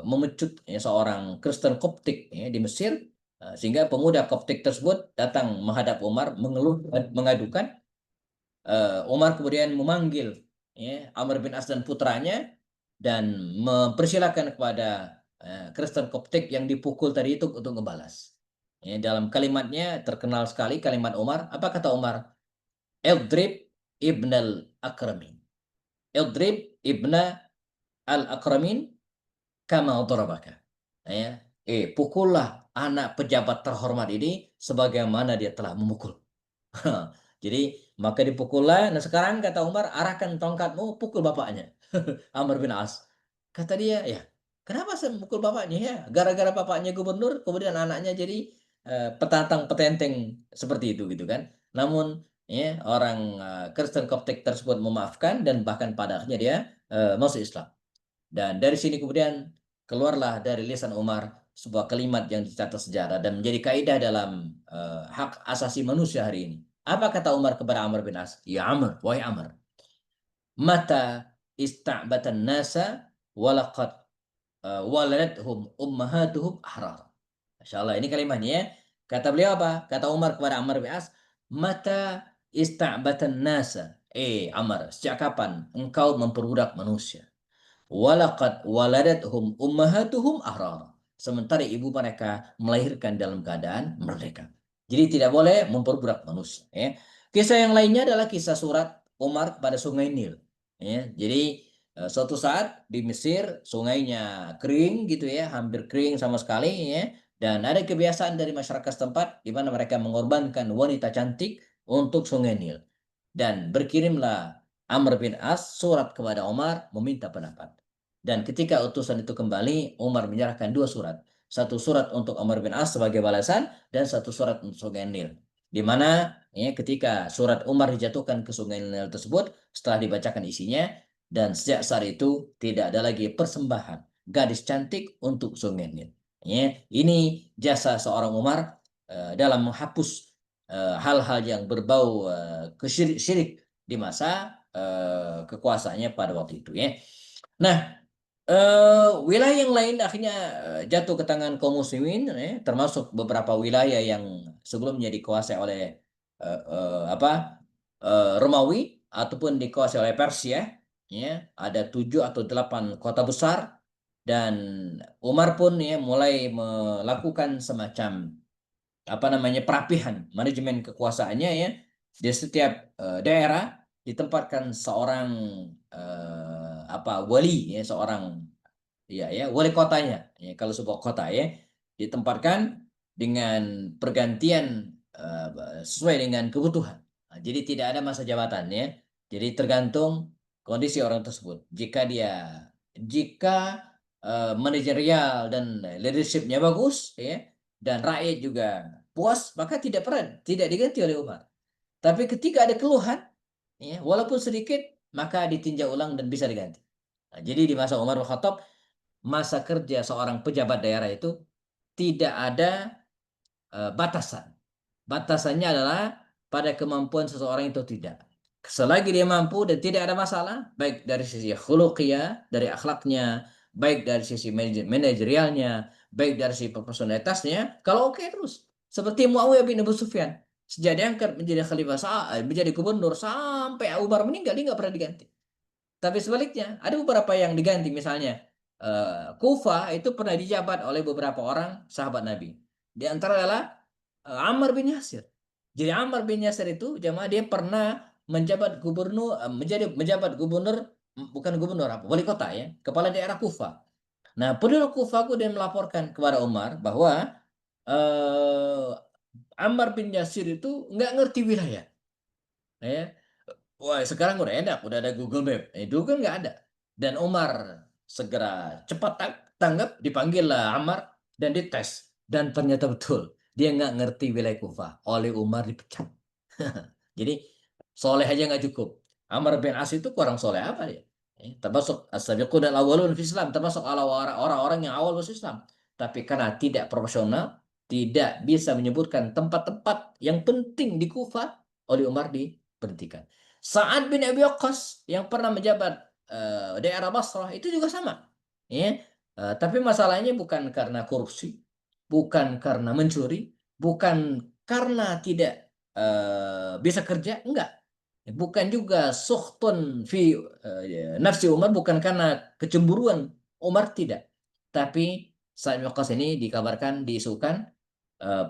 memecut ya, seorang Kristen Koptik ya, di Mesir, sehingga pemuda Koptik tersebut datang menghadap Umar mengeluh dan mengadukan. Umar kemudian memanggil ya, Amr bin As dan putranya dan mempersilahkan kepada Kristen Koptik yang dipukul tadi itu untuk membalas. Ya, dalam kalimatnya terkenal sekali kalimat Umar. Apa kata Umar? Eldrib ibn al-Akramin. Eldrib ibn al-Akramin kama darabaka. Ya. Pukullah anak pejabat terhormat ini sebagaimana dia telah memukul. Jadi maka dipukullah. Nah sekarang kata Umar, arahkan tongkatmu pukul bapaknya. Amr bin As. Kata dia, ya kenapa saya memukul bapaknya ya? Gara-gara bapaknya gubernur, kemudian anaknya jadi petatang petenteng seperti itu gitu kan. Namun ya orang Kristen Koptik tersebut memaafkan dan bahkan pada akhirnya dia masuk Islam. Dan dari sini kemudian keluarlah dari lisan Umar sebuah kalimat yang dicatat sejarah dan menjadi kaidah dalam hak asasi manusia hari ini. Apa kata Umar kepada Amr bin As? Ya Amr, wahai Amr, mata ista'batan nasa walaqad waladathum ummahatuhum ahrar. Masya Allah, ini kalimatnya ya. Kata beliau apa? Kata Umar kepada Amr bin As, mata ista'batan nasa. Amr, sejak kapan engkau memperbudak manusia? Walaqad waladathum ummahatuhum ahrar. Sementara ibu mereka melahirkan dalam keadaan merdeka. Jadi tidak boleh memperbudak manusia. Ya. Kisah yang lainnya adalah kisah surat Umar kepada Sungai Nil. Ya. Jadi suatu saat di Mesir sungainya kering gitu ya, hampir kering sama sekali ya. Dan ada kebiasaan dari masyarakat setempat di mana mereka mengorbankan wanita cantik untuk Sungai Nil. Dan berkirimlah Amr bin As surat kepada Umar meminta pendapat. Dan ketika utusan itu kembali, Umar menyerahkan 2 surat. Satu surat untuk Amr bin As sebagai balasan dan satu surat untuk Sungai Nil. Di mana ya, ketika surat Umar dijatuhkan ke Sungai Nil tersebut, setelah dibacakan isinya, dan sejak saat itu tidak ada lagi persembahan gadis cantik untuk Sungai Nil. Ya, ini jasa seorang Umar dalam menghapus hal-hal yang berbau kesyirik di masa kekuasaannya pada waktu itu ya. Nah, wilayah yang lain akhirnya jatuh ke tangan kaum muslimin, termasuk beberapa wilayah yang sebelumnya dikuasai oleh Romawi ataupun dikuasai oleh Persia, ya ada 7 atau 8 kota besar, dan Umar pun ya mulai melakukan semacam perapihan manajemen kekuasaannya ya. Di setiap daerah ditempatkan seorang wali ya, seorang wali kotanya ya, kalau sebuah kota ya ditempatkan dengan pergantian sesuai dengan kebutuhan. Nah, jadi tidak ada masa jabatan ya. Jadi tergantung kondisi orang tersebut. Jika manajerial dan leadershipnya bagus ya, dan rakyat juga puas, maka tidak diganti oleh Umar. Tapi ketika ada keluhan ya, walaupun sedikit, maka ditinjau ulang dan bisa diganti. Nah, jadi di masa Umar bin Khattab, masa kerja seorang pejabat daerah itu tidak ada batasan. Batasannya adalah pada kemampuan seseorang itu tidak. Selagi dia mampu dan tidak ada masalah, baik dari sisi khuluqiyah, dari akhlaknya, baik dari sisi manajerialnya, baik dari sisi personalitasnya, kalau oke terus. Seperti Muawiyah bin Abu Sufyan. Sejak diangkat menjadi khalifah, menjadi gubernur sampai Umar meninggal, dia nggak pernah diganti. Tapi sebaliknya, ada beberapa yang diganti. Misalnya, Kufah itu pernah dijabat oleh beberapa orang sahabat Nabi. Di antara adalah Ammar bin Yasir. Jadi Ammar bin Yasir itu jamaah dia pernah menjabat gubernur, bukan gubernur, wali kota ya, kepala daerah Kufah. Nah, penduduk Kufah kemudian melaporkan kepada Umar bahwa Ammar bin Yasir itu nggak ngerti wilayah. Ya. Wah, sekarang udah enak, udah ada Google Map. Itu kan nggak ada. Dan Umar segera cepat tanggap, dipanggil lah Ammar dan dites. Dan ternyata betul, dia nggak ngerti wilayah Kufah. Oleh Umar dipecat. Jadi soleh aja nggak cukup. Ammar bin As itu kurang soleh apa dia? Termasuk as-sabiqun al-awwalun fi Islam, termasuk orang-orang yang awal masuk Islam. Tapi karena tidak profesional, tidak bisa menyebutkan tempat-tempat yang penting di Kufah, oleh Umar diberhentikan. Sa'ad bin Abi Waqqas yang pernah menjabat daerah Basrah itu juga sama. Ya. Tapi masalahnya bukan karena korupsi, bukan karena mencuri, bukan karena tidak bisa kerja, enggak. Bukan juga sukhtun fi nafsi Umar, bukan karena kecemburuan Umar, tidak. Tapi Sa'ad bin Waqqas ini dikabarkan, diisukan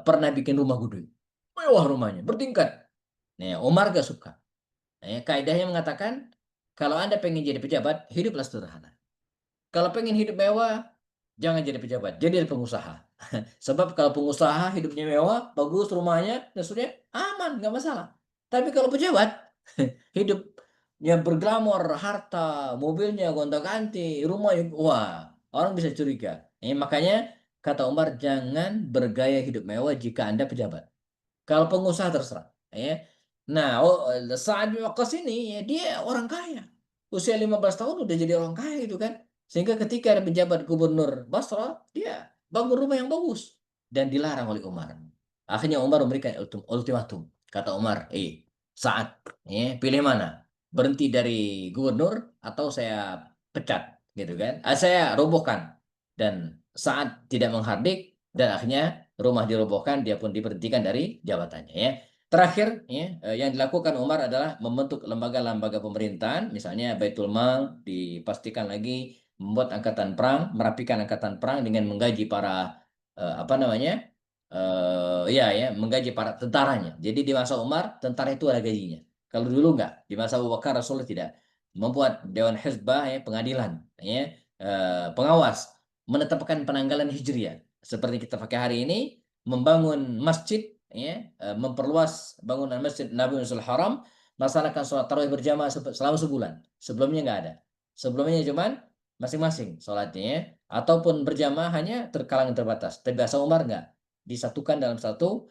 pernah bikin rumah gede. Mewah rumahnya, bertingkat. Nah, Umar gak suka. Kaidahnya mengatakan, kalau Anda pengen jadi pejabat, hiduplah sederhana. Kalau pengen hidup mewah, jangan jadi pejabat, jadi pengusaha. Sebab kalau pengusaha hidupnya mewah, bagus rumahnya, dan sudah aman, nggak masalah. Tapi kalau pejabat, hidupnya berglamor, harta, mobilnya gonta-ganti, rumahnya, wah, orang bisa curiga. Makanya kata Umar, jangan bergaya hidup mewah jika Anda pejabat. Kalau pengusaha terserah. Nah, Sa'ad bin Waqqas ini ya, dia orang kaya. Usia 15 tahun udah jadi orang kaya gitu kan. Sehingga ketika ada penjabat gubernur Basra, dia bangun rumah yang bagus dan dilarang oleh Umar. Akhirnya Umar memberikan ultimatum. Kata Umar, Sa'ad, pilih mana? Berhenti dari gubernur atau saya pecat gitu kan. Saya robohkan. Dan Sa'ad tidak menghardik dan akhirnya rumah dirobohkan, dia pun diberhentikan dari jabatannya ya. Terakhir ya, yang dilakukan Umar adalah membentuk lembaga-lembaga pemerintahan, misalnya Baitul Mal, dipastikan lagi membuat angkatan perang, merapikan angkatan perang dengan menggaji para menggaji para tentaranya. Jadi di masa Umar tentara itu ada gajinya. Kalau dulu enggak, di masa Abu Bakar Rasulullah tidak. Membuat Dewan Hizbah ya, pengadilan ya, pengawas, menetapkan penanggalan Hijriah. Seperti kita pakai hari ini, membangun masjid ya, memperluas bangunan Masjid Nabawi Haram, melaksanakan sholat tarawih berjamaah selama sebulan. Sebelumnya nggak ada. Sebelumnya cuman masing-masing sholatnya ya, ataupun berjamaah hanya terkalangan terbatas. Tapi bahasa Umar nggak, disatukan dalam satu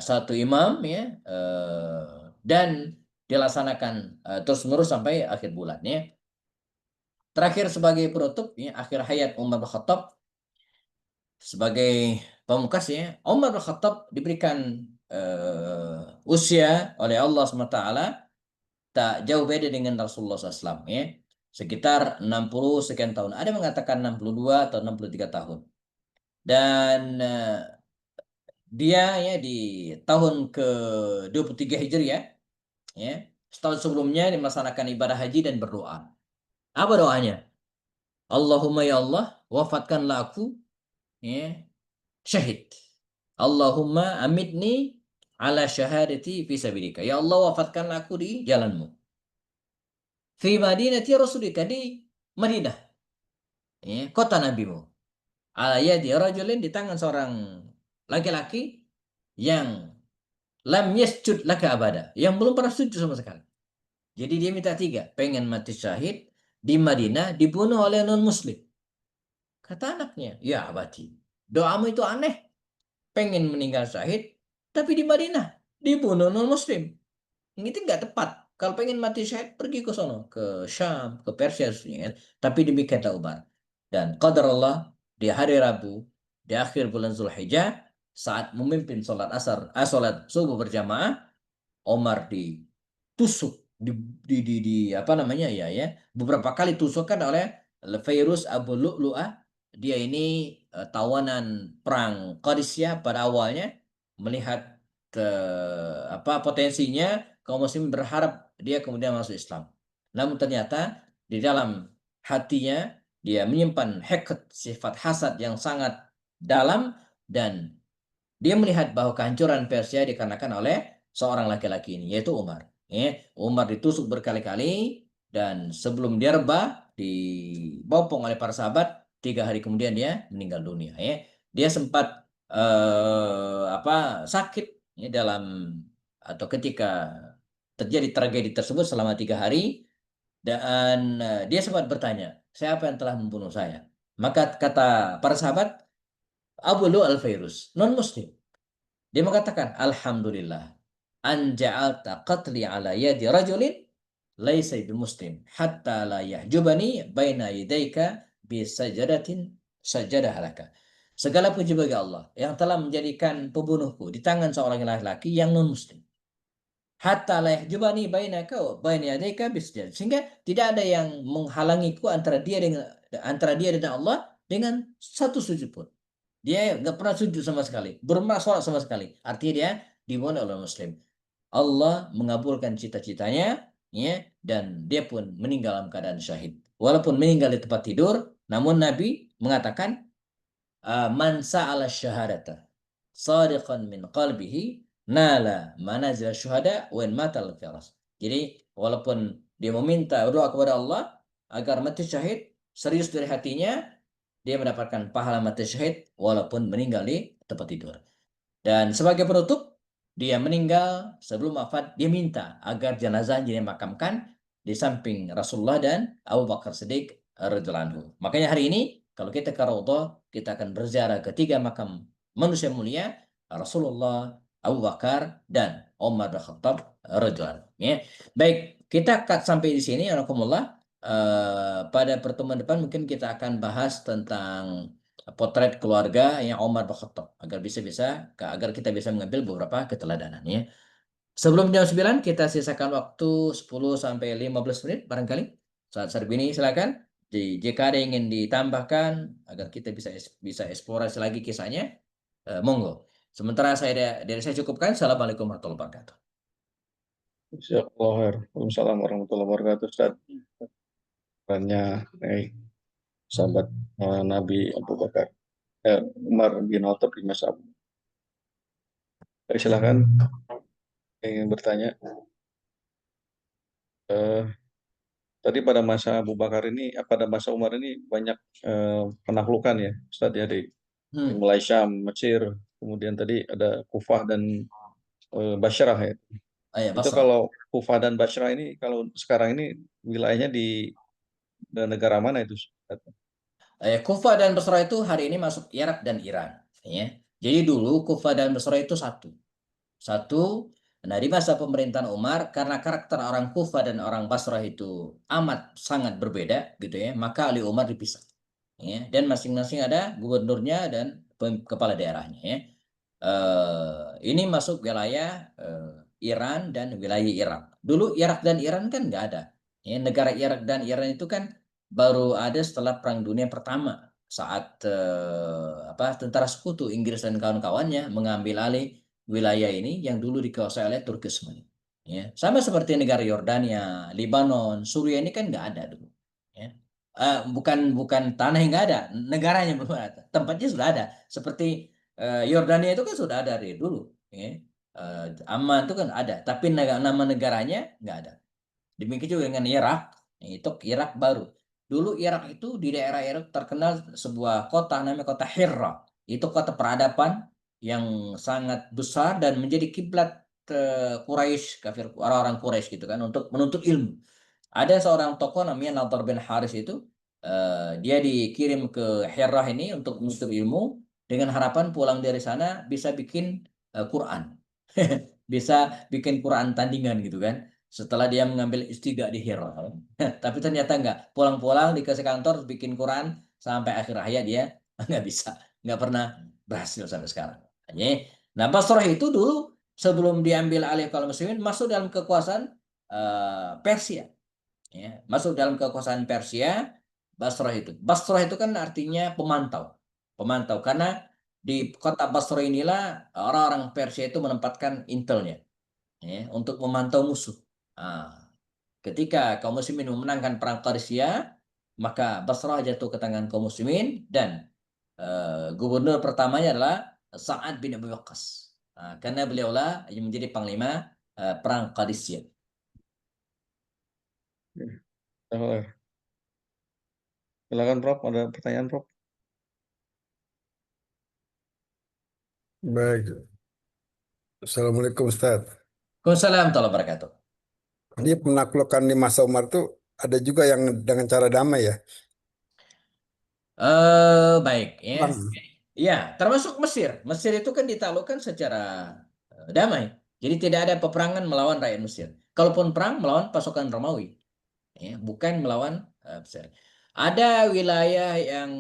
satu imam ya, dan dilaksanakan terus-menerus sampai akhir bulan ya. Terakhir sebagai penutup ya, akhir hayat Umar bin Khattab sebagai pamungkas ya, Umar bin Khattab diberikan usia oleh Allah SWT tak jauh beda dengan Rasulullah SAW ya, sekitar 60 sekian tahun. Ada mengatakan 62 atau 63 tahun. Dan dia ya di tahun ke-23 Hijriah ya, setahun sebelumnya melaksanakan ibadah haji dan berdoa. Apa doanya? Allahumma ya Allah, wafatkanlah aku ya syahid. Allahumma amitni ala syahadati fi sabilika. Ya Allah, wafatkanlah aku di jalanmu. Fi madinati rasulika, di Madinah, ya, kota nabimu. Ala yadi rajulin, di tangan seorang laki-laki yang lam yasjud laka abada, yang belum pernah sujud sama sekali. Jadi dia minta tiga, pengen mati syahid di Madinah, dibunuh oleh non muslim. Kata anaknya, ya abati, doamu itu aneh. Pengen meninggal syahid, tapi di Madinah dibunuh non muslim. Itu nggak tepat. Kalau pengen mati syahid, pergi ke sono, ke Syam, ke Persia, kan? Tapi demikianlah Umar. Dan qadar Allah, di hari Rabu, di akhir bulan Zulhijjah, saat memimpin sholat subuh berjamaah, Omar ditusuk, di apa namanya ya, beberapa kali tusukan oleh Fairuz Abu Lu'lu'ah. Dia ini tawanan perang Qadisiyah pada awalnya, melihat ke potensinya kaum muslimin, berharap dia kemudian masuk Islam. Namun ternyata di dalam hatinya dia menyimpan haqd, sifat hasad yang sangat dalam, dan dia melihat bahwa kehancuran Persia dikarenakan oleh seorang laki-laki ini, yaitu Umar. Umar ditusuk berkali-kali, dan sebelum dia rebah, dibopong oleh para sahabat. 3 hari kemudian dia meninggal dunia. Dia sempat sakit dalam atau ketika terjadi tragedi tersebut selama 3 hari, dan dia sempat bertanya, siapa yang telah membunuh saya? Maka kata para sahabat, Abu Lu al-Fairuz, non muslim. Dia mengatakan, Alhamdulillah, an ja'alta qatli ala yadi rajulin laisa bimuslim hatta la yahjubani baina yadayka bi sajadatin sajadah laka. Segala puji bagi Allah yang telah menjadikan pembunuhku di tangan seorang laki-laki yang non muslim. Hatta la yahjubani bainaka wa baina yadayka bi sajadah. Sehingga tidak ada yang menghalangiku antara dia dan Allah dengan satu sujud pun. Dia nggak pernah sujud sama sekali, bermasalah sama sekali. Artinya dia dibunuh oleh Muslim. Allah mengabulkan cita-citanya, ya, dan dia pun meninggal dalam keadaan syahid. Walaupun meninggal di tempat tidur, namun Nabi mengatakan, man sa'ala syahadata sadiqan min qalbihi nala manazil syuhada wa in matal firas. Jadi walaupun dia meminta doa kepada Allah agar mati syahid serius dari hatinya, dia mendapatkan pahala mati syahid walaupun meninggal di tempat tidur. Dan sebagai penutup, dia meninggal sebelum wafat, dia minta agar jenazahnya dimakamkan di samping Rasulullah dan Abu Bakar Siddiq radhiyallahu anhu. Makanya hari ini kalau kita ke Raudhah, kita akan berziarah ke 3 makam manusia mulia, Rasulullah, Abu Bakar, dan Umar bin Khattab radhiyallahu anhu. Ya. Baik, kita cut sampai di sini. Alhamdulillah. Pada pertemuan depan mungkin kita akan bahas tentang potret keluarga yang Umar bin Khattab, agar kita bisa mengambil beberapa keteladanan, ya. Sebelum jam 9 kita sisakan waktu 10 sampai 15 menit barangkali. Saat Sarbini silakan. Jika ada yang ingin ditambahkan agar kita bisa eksplorasi lagi kisahnya, monggo. Sementara dari saya cukupkan. Assalamualaikum warahmatullahi wabarakatuh. Waalaikumsalam warahmatullahi wabarakatuh, Ustaz. Banyak sahabat Nabi Abu Bakar, Umar bin Khattab di masa Abu. Silakan ingin bertanya. Tadi pada masa Abu Bakar ini, pada masa Umar ini banyak penaklukan ya, Ustaz, ya, di mulai Syam, Mesir, kemudian tadi ada Kufah dan Basrah ya. Itu Basrah. kalau Kufah dan Basrah ini kalau sekarang ini wilayahnya di negara mana itu? Kufah dan Basrah itu hari ini masuk Irak dan Iran. Ya. Jadi dulu Kufah dan Basrah itu satu. Nah, di masa pemerintahan Umar, karena karakter orang Kufah dan orang Basrah itu amat sangat berbeda, gitu ya, maka oleh Umar dipisah. Ya. Dan masing-masing ada gubernurnya dan kepala daerahnya. Ya. Ini masuk wilayah Iran dan wilayah Irak. Dulu Irak dan Iran kan nggak ada. Ya, negara Irak dan Iran itu kan baru ada setelah Perang Dunia Pertama. saat tentara sekutu Inggris dan kawan-kawannya mengambil alih wilayah ini yang dulu dikuasai oleh Turkisme. Ya, sama seperti negara Yordania, Lebanon, Suriah ini kan nggak ada dulu. Ya. Bukan tanah yang nggak ada, negaranya belum ada, tempatnya sudah ada. Seperti Yordania itu kan sudah ada dari dulu. Ya. Amman itu kan ada, tapi nama negaranya nggak ada. Demikian juga dengan Irak, itu Irak baru. Dulu Irak itu di daerah Irak terkenal sebuah kota namanya kota Hirra. Itu kota peradaban yang sangat besar dan menjadi kiblat Quraisy, kafir orang-orang Quraisy gitu kan untuk menuntut ilmu. Ada seorang tokoh namanya Nadhr bin Haris itu dia dikirim ke Hirra ini untuk menuntut ilmu dengan harapan pulang dari sana bisa bikin Quran. Bisa bikin Quran tandingan gitu kan setelah dia mengambil S3 di Hira. Tapi ternyata enggak. Pulang-pulang dikasih kantor bikin Quran sampai akhir hayat dia nggak bisa, nggak pernah berhasil sampai sekarang. Nah, Basrah itu dulu sebelum diambil alih kaum muslimin masuk dalam kekuasaan Persia. Ya, masuk dalam kekuasaan Persia, Basrah itu. Basrah itu kan artinya pemantau. Pemantau karena di kota Basrah inilah orang-orang Persia itu menempatkan intelnya ya, untuk memantau musuh. Nah, ketika kaum muslimin memenangkan perang Qadisiyah, maka Basrah jatuh ke tangan kaum muslimin dan gubernur pertamanya adalah Sa'ad bin Abi Waqqas. Nah, karena beliaulah yang menjadi panglima perang Qadisiyah. Oh, silakan Prof, ada pertanyaan Prof? Baik. Assalamualaikum Ustaz. Waalaikumsalam warahmatullahi wabarakatuh. Dia penaklukan di masa Umar tuh ada juga yang dengan cara damai ya. Baik ya. Bang. Ya, termasuk Mesir. Mesir itu kan ditaklukkan secara damai. Jadi tidak ada peperangan melawan rakyat Mesir. Kalaupun perang melawan pasukan Romawi, ya, bukan melawan Mesir. Ada wilayah yang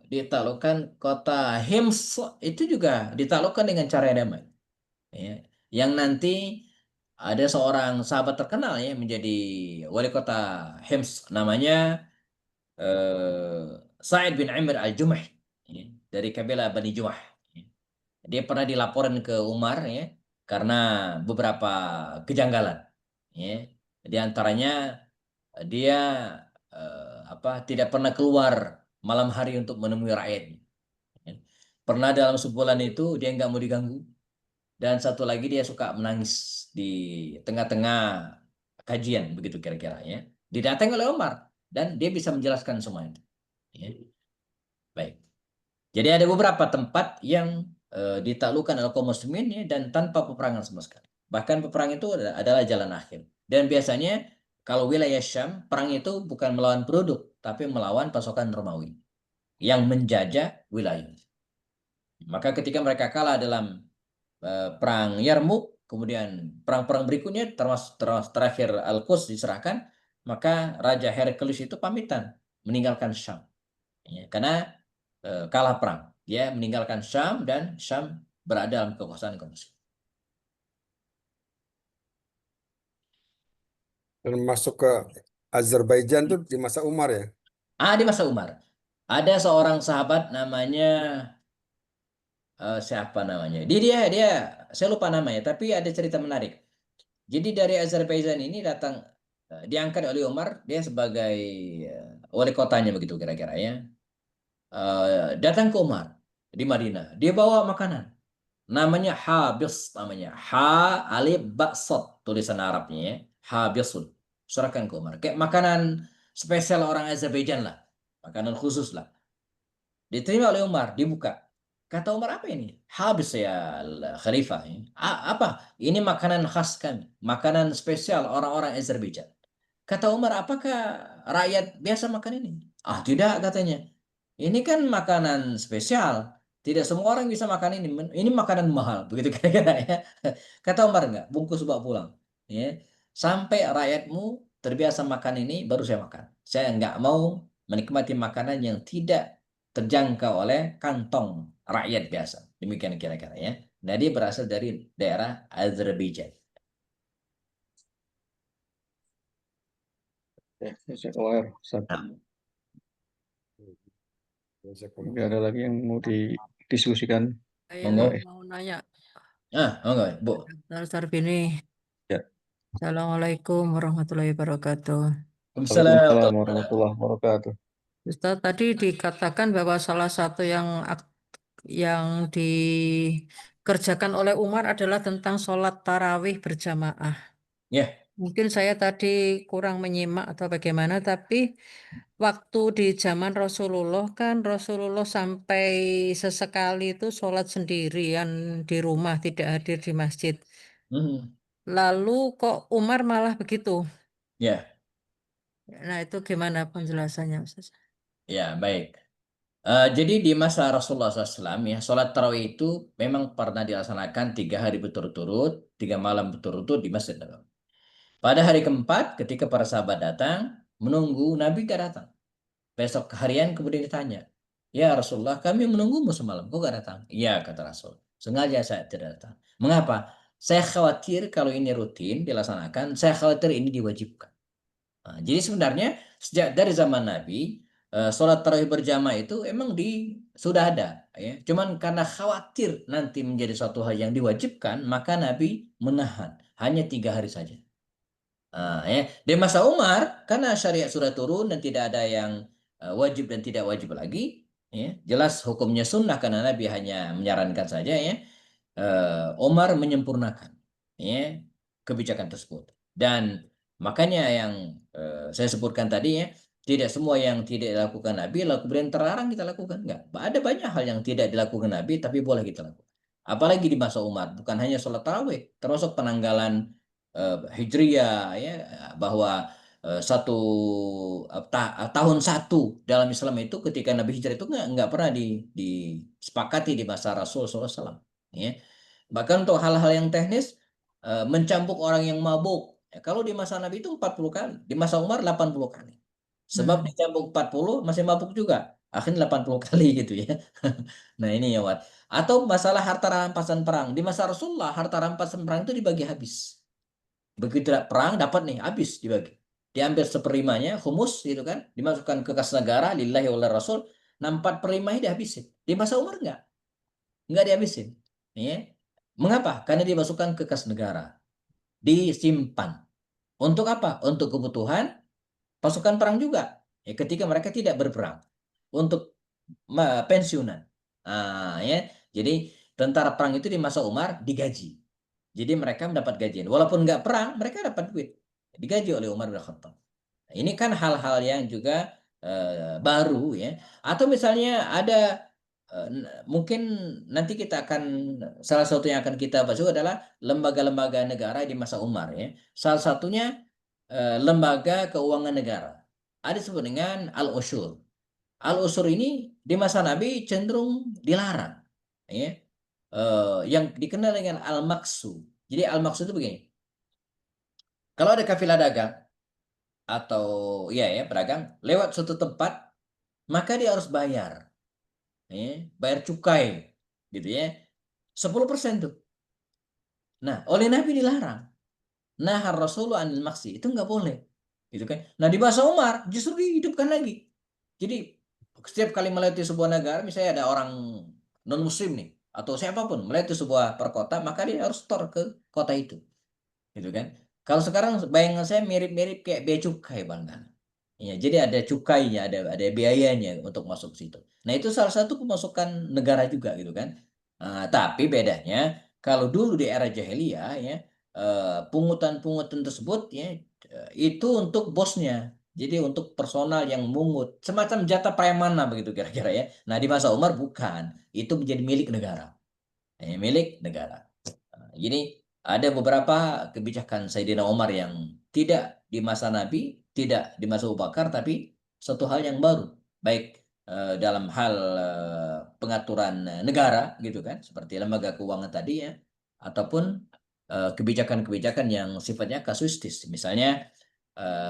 ditaklukkan kota Hims itu juga ditaklukkan dengan cara damai. Ya. Yang nanti ada seorang sahabat terkenal ya menjadi wali kota Hims namanya eh, Sa'id bin Amir al-Jumah ya, dari kabilah Bani Jumah. Ya. Dia pernah dilaporin ke Umar ya karena beberapa kejanggalan. Ya. Di antaranya dia tidak pernah keluar malam hari untuk menemui rakyatnya. Ya. Pernah dalam sebulan itu dia nggak mau diganggu dan satu lagi dia suka menangis di tengah-tengah kajian begitu kira-kira ya. Didatangi oleh Umar dan dia bisa menjelaskan semua itu. Ya. Baik. Jadi ada beberapa tempat yang ditaklukkan oleh kaum muslimin ya, dan tanpa peperangan sama sekali. Bahkan peperangan itu adalah jalan akhir. Dan biasanya kalau wilayah Syam, perang itu bukan melawan penduduk, tapi melawan pasukan Romawi yang menjajah wilayah. Maka ketika mereka kalah dalam perang Yarmuk, kemudian perang-perang berikutnya termasuk terakhir Al-Quds diserahkan, maka Raja Heraklius itu pamitan meninggalkan Syam. Ya, karena kalah perang. Dia meninggalkan Syam dan Syam berada dalam kekuasaan kaum muslim. Dan masuk ke Azerbaijan tuh di masa Umar ya. Di masa Umar ada seorang sahabat namanya siapa namanya? Dia saya lupa namanya, tapi ada cerita menarik. Jadi dari Azerbaijan ini datang diangkat oleh Umar dia sebagai wali kotanya begitu kira-kira ya. Datang ke Umar di Madinah. Dia bawa makanan. Namanya habis namanya. Alif ba tulisan Arabnya ya. Habisul. Serahkan ke Umar. Kayak makanan spesial orang Azerbaijan lah. Makanan khusus lah. Diterima oleh Umar, dibuka. Kata Umar apa ini? Habis ya Khalifah. Ya. Apa? Ini makanan khas kami. Makanan spesial orang-orang Azerbaijan. Kata Umar, apakah rakyat biasa makan ini? Tidak katanya. Ini kan makanan spesial. Tidak semua orang bisa makan ini. Ini makanan mahal. Begitu kira-kira ya. Kata Umar enggak, bungkus bawa pulang. Ya. Sampai rakyatmu terbiasa makan ini, baru saya makan. Saya enggak mau menikmati makanan yang tidak terjangkau oleh kantong rakyat biasa. Demikian kira-kira ya. Nah, dia berasal dari daerah Azerbaijan. Ya, saya aware, Ustaz. Nah, Nggak ada lagi yang mau didiskusikan. Saya Monggo. mau nanya, Monggo, Bu. Dr. Sarbini. Ya. Assalamualaikum warahmatullahi wabarakatuh. Waalaikumsalam warahmatullahi wabarakatuh. Ustaz, tadi dikatakan bahwa salah satu yang dikerjakan oleh Umar adalah tentang sholat tarawih berjamaah. Ya. Mungkin saya tadi kurang menyimak atau bagaimana, tapi waktu di zaman Rasulullah kan Rasulullah sampai sesekali itu sholat sendirian di rumah, tidak hadir di masjid. Mhm. Lalu kok Umar malah begitu? Ya. Nah, itu gimana penjelasannya, Ustaz? Ya, baik. Jadi di masa Rasulullah SAW ya, sholat tarawih itu memang pernah dilaksanakan 3 hari berturut-turut, 3 malam berturut-turut di Masjid Nabawi. Pada hari keempat, ketika para sahabat datang, menunggu Nabi gak datang. Besok harian kemudian ditanya, ya Rasulullah, kami menunggumu semalam, kok gak datang? Iya, kata Rasul. Sengaja saya tidak datang. Mengapa? Saya khawatir kalau ini rutin dilaksanakan, saya khawatir ini diwajibkan. Nah, jadi sebenarnya sejak dari zaman Nabi, sholat tarawih berjamaah itu emang sudah ada, ya. Cuman karena khawatir nanti menjadi suatu hal yang diwajibkan, maka Nabi menahan hanya 3 hari saja. Ya. Di masa Umar, karena syariat sudah turun dan tidak ada yang wajib dan tidak wajib lagi, ya, jelas hukumnya sunnah karena Nabi hanya menyarankan saja, ya. Umar menyempurnakan, ya, kebijakan tersebut. Dan makanya yang saya sebutkan tadi, ya, tidak semua yang tidak dilakukan Nabi lalu kemudian terlarang kita lakukan. Enggak. Ada banyak hal yang tidak dilakukan Nabi tapi boleh kita lakukan. Apalagi di masa Umar, bukan hanya sholat tarawih, termasuk penanggalan Hijriyah, ya, bahwa tahun 1 dalam Islam itu ketika Nabi hijrah itu nggak pernah disepakati di masa Rasul SAW. Ya. Bahkan untuk hal-hal yang teknis, mencambuk orang yang mabuk. Ya, kalau di masa Nabi itu 40 kali, di masa Umar 80 kali. Sebab dicambuk 40 masih mabuk juga. Akhirnya 80 kali gitu ya. Nah ini ya, Wat. Atau masalah harta rampasan perang. Di masa Rasulullah harta rampasan perang itu dibagi habis. Begitu perang dapat nih habis dibagi. Diambil seperimanya, humus gitu kan, dimasukkan ke kas negara lillahi oleh Rasul. 4/5 dihabisin. Di masa Umar enggak dihabisin. Ya. Mengapa? Karena dimasukkan ke kas negara. Disimpan. Untuk apa? Untuk kebutuhan pasukan perang juga. Ya, ketika mereka tidak berperang. Untuk pensiunan. Ya. Jadi tentara perang itu di masa Umar digaji. Jadi mereka mendapat gajian. Walaupun nggak perang, mereka dapat duit. Digaji oleh Umar bin Khattab. Ini kan hal-hal yang juga baru, ya. Atau misalnya ada mungkin nanti kita akan salah satu yang akan kita bahas adalah lembaga-lembaga negara di masa Umar, ya. Salah satunya lembaga keuangan negara. Ada disebut dengan al-usyur. Al-usyur ini di masa Nabi cenderung dilarang, ya. Yang dikenal dengan al-maksu. Jadi al-maksu itu begini. Kalau ada kafilah dagang atau ya pedagang lewat suatu tempat, maka dia harus bayar, ya, bayar cukai gitu ya, 10% tuh. Nah, oleh Nabi dilarang. Nah, Rasulullah anil maksi itu nggak boleh, gitu kan. Nah, di masa Umar justru dihidupkan lagi. Jadi setiap kali melewati sebuah negara, misalnya ada orang non Muslim nih atau siapapun melewati sebuah perkota, maka dia harus store ke kota itu, gitu kan. Kalau sekarang bayangan saya mirip-mirip kayak bea cukai, Bang. Ya, jadi ada cukainya, ada biayanya untuk masuk situ. Nah, itu salah satu pemasukan negara juga gitu kan. Tapi bedanya kalau dulu di era jahiliyah, ya, pungutan-pungutan tersebut, ya, itu untuk bosnya. Jadi untuk personal yang mungut, semacam jatah premana begitu kira-kira, ya. Nah, di masa Umar bukan, itu menjadi milik negara. Milik negara. Jadi ada beberapa kebijakan Sayyidina Umar yang tidak di masa Nabi, tidak di masa Abu Bakar, tapi satu hal yang baru, baik dalam hal pengaturan negara gitu kan, seperti lembaga keuangan tadi, ya, ataupun kebijakan-kebijakan yang sifatnya kasuistis, misalnya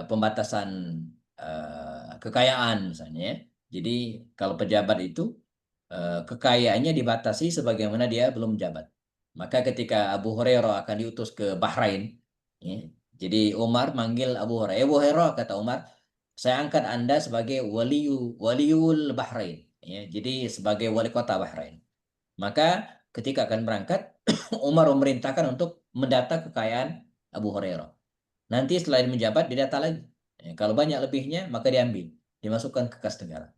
pembatasan kekayaan misalnya, ya. Jadi kalau pejabat itu kekayaannya dibatasi sebagaimana dia belum menjabat. Maka ketika Abu Hurairah akan diutus ke Bahrain, ya, jadi Umar manggil Abu Hurairah. Abu Hurairah, kata Umar, saya angkat Anda sebagai waliul Bahrain. ya, jadi sebagai wali kota Bahrain. Maka ketika akan berangkat, Umar memerintahkan untuk mendata kekayaan Abu Hurairah. Nanti setelah menjabat didata lagi. Ya, kalau banyak lebihnya maka diambil, dimasukkan ke kas negara.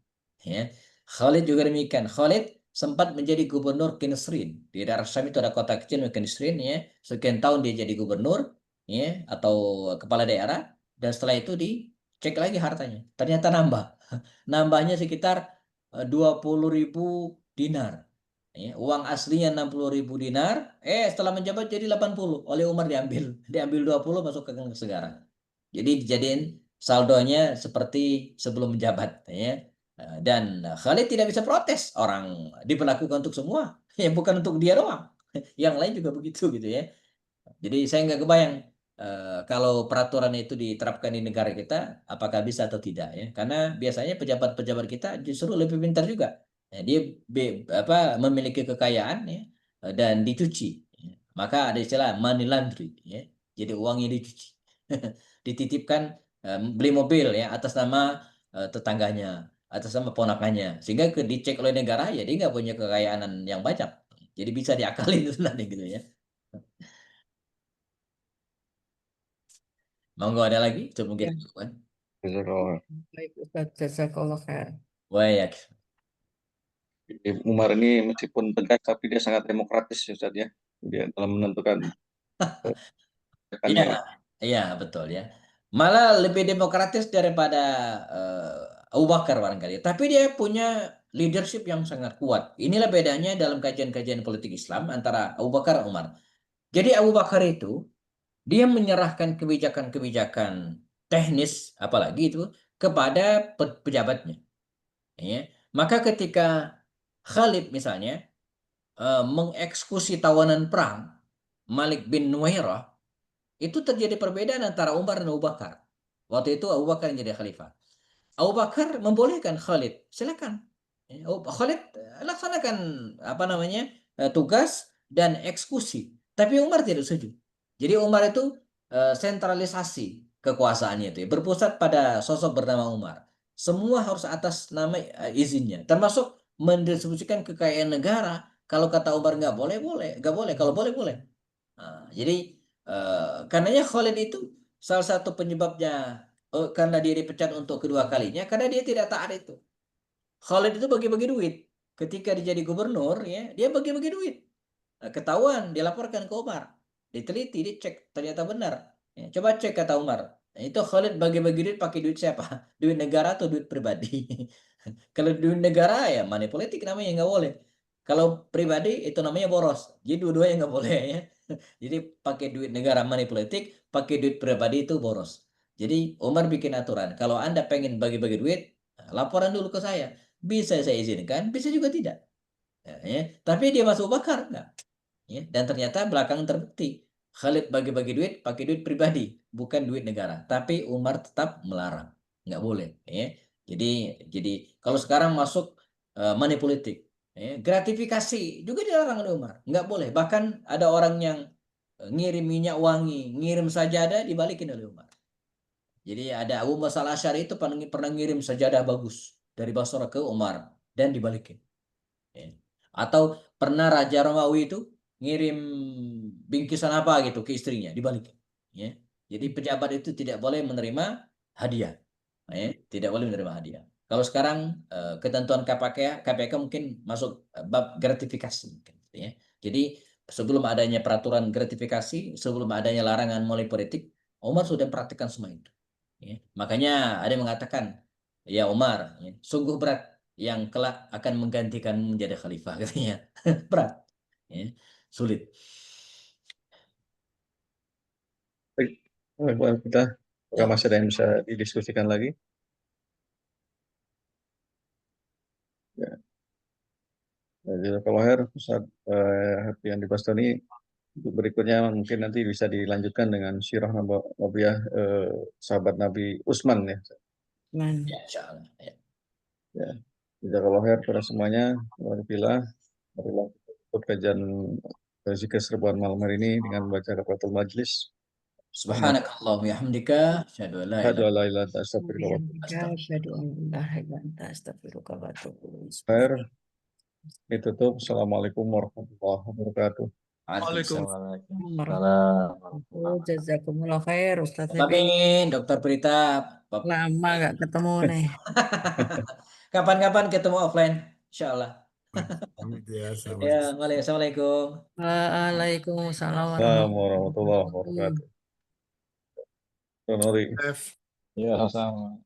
Ya. Khalid juga demikian. Khalid sempat menjadi gubernur Kinsrin. Di daerah Syam itu ada kota kecil Kinsrin, ya. Sekian tahun dia jadi gubernur, ya, atau kepala daerah, dan setelah itu dicek lagi hartanya. Ternyata nambah. Nambahnya sekitar 20.000 dinar. Ya, uang aslinya 60.000 dinar, setelah menjabat jadi 80, oleh Umar diambil. Diambil 20 masuk ke kas negara. Jadi dijadiin saldonya seperti sebelum menjabat, ya. Dan Khalid tidak bisa protes, orang diperlakukan untuk semua, ya bukan untuk dia doang. Yang lain juga begitu gitu ya. Jadi saya nggak kebayang kalau peraturan itu diterapkan di negara kita, apakah bisa atau tidak ya? Karena biasanya pejabat-pejabat kita justru lebih pintar juga. Ya, dia memiliki kekayaan, ya, dan dicuci. Ya. Maka ada istilah money laundry, ya. Jadi uangnya dicuci, dititipkan, beli mobil ya atas nama tetangganya, atas nama ponakannya, sehingga dicek oleh negara ya dia nggak punya kekayaan yang banyak. Jadi bisa diakalin itu nanti gitu ya. Monggo ada lagi? Itu mungkin. Ya, Jazakallah. baik Ustaz, jazakallah khair. Wah, ya. Umar ini meskipun tegas tapi dia sangat demokratis ya Ustaz ya. Dia dalam menentukan Iya, kebijakannya. iya betul ya. Malah lebih demokratis daripada Abu Bakar barangkali. Tapi dia punya leadership yang sangat kuat. Inilah bedanya dalam kajian-kajian politik Islam antara Abu Bakar dan Umar. Jadi Abu Bakar itu dia menyerahkan kebijakan-kebijakan teknis apalagi itu kepada pejabatnya. Ya. Maka ketika Khalid misalnya mengeksekusi tawanan perang Malik bin Nuwairah, itu terjadi perbedaan antara Umar dan Abu Bakar. Waktu itu Abu Bakar yang jadi khalifah. Abu Bakar membolehkan Khalid, silakan. Khalid laksanakan apa namanya tugas dan eksekusi. Tapi Umar tidak setuju. Jadi Umar itu sentralisasi kekuasaannya itu, ya, berpusat pada sosok bernama Umar. Semua harus atas nama izinnya, termasuk mendistribusikan kekayaan negara. Kalau kata Umar nggak boleh, boleh, nggak boleh. Kalau boleh, boleh. Nah, jadi karenanya Khalid itu salah satu penyebabnya, karena dia dipecat untuk kedua kalinya karena dia tidak taat itu. Khalid itu bagi-bagi duit. Ketika dia jadi gubernur, ya, dia bagi-bagi duit. Nah, ketahuan, dilaporkan ke Umar. Diteliti, dicek, ternyata benar. Ya, coba cek kata Umar. Nah, itu Khalid bagi-bagi duit pakai duit siapa? Duit negara atau duit pribadi? Kalau duit negara ya money politik namanya nggak boleh. Kalau pribadi itu namanya boros. Jadi dua-duanya nggak boleh ya. Jadi pakai duit negara money politik, pakai duit pribadi itu boros. Jadi Umar bikin aturan. Kalau Anda pengen bagi-bagi duit, laporan dulu ke saya. Bisa saya izinkan, bisa juga tidak. Ya. Tapi dia masuk bakar enggak? Ya. Dan ternyata belakang terbukti Khalid bagi-bagi duit pakai duit pribadi, bukan duit negara. Tapi Umar tetap melarang, nggak boleh. Ya. Jadi kalau sekarang masuk money politik, ya, gratifikasi juga dilarang oleh Umar, nggak boleh. Bahkan ada orang yang ngirim minyak wangi, ngirim sajadah dibalikin oleh Umar. Jadi ada Abu Musa al-Asy'ari itu pernah ngirim sajadah bagus dari Basra ke Umar dan dibalikin. Ya. Atau pernah Raja Romawi itu ngirim bingkisan apa gitu ke istrinya, dibalikin. Ya. Jadi pejabat itu tidak boleh menerima hadiah. Ya. Tidak boleh menerima hadiah. Kalau sekarang ketentuan KPK mungkin masuk bab gratifikasi. Mungkin, ya. Jadi sebelum adanya peraturan gratifikasi, sebelum adanya larangan mulai politik, Umar sudah praktikkan semua itu. Ya. Makanya ada yang mengatakan, ya Umar, ya, sungguh berat yang kelak akan menggantikan menjadi khalifah katanya. Berat, ya, sulit. Baik, baik, kita apakah Ya. masih ada yang bisa didiskusikan lagi? Ya, Jazakallah khair Ustaz Harfian di Bastoni. Untuk berikutnya mungkin nanti bisa dilanjutkan dengan sirah Nabawiyah sahabat Nabi Utsman ya. Man. Ya, insya Allah. Ya. Ya, Jazakallah khair pada semuanya. Alhamdulillah. Marilah kita tutup kajian zikir serbuan malam hari ini dengan membaca kafaratul majlis. Subhanakallahumma wa bihamdika asyhadu an la Asyhadu ilaha an la ilaha illa anta astaghfiruka wa atubu Bihamdika asyhadu an la ilaha illa anta astaghfiruka wa atubu ilaik. ilaik. Ditutup. Assalamualaikum warahmatullahi wabarakatuh. Waalaikumsalam. Oh, jazakumullah khair Ustaz Pak Fikri. Min, Dokter Prita, Lama nggak ketemu nih. kapan-kapan ketemu offline, insya Allah. Amit ya, sama. Ya, Assalamualaikum. Waalaikumsalam Assalamualaikum warahmatullahi warahmatullahi wabarakatuh. wabarakatuh. Tonori. F. Ya, sama.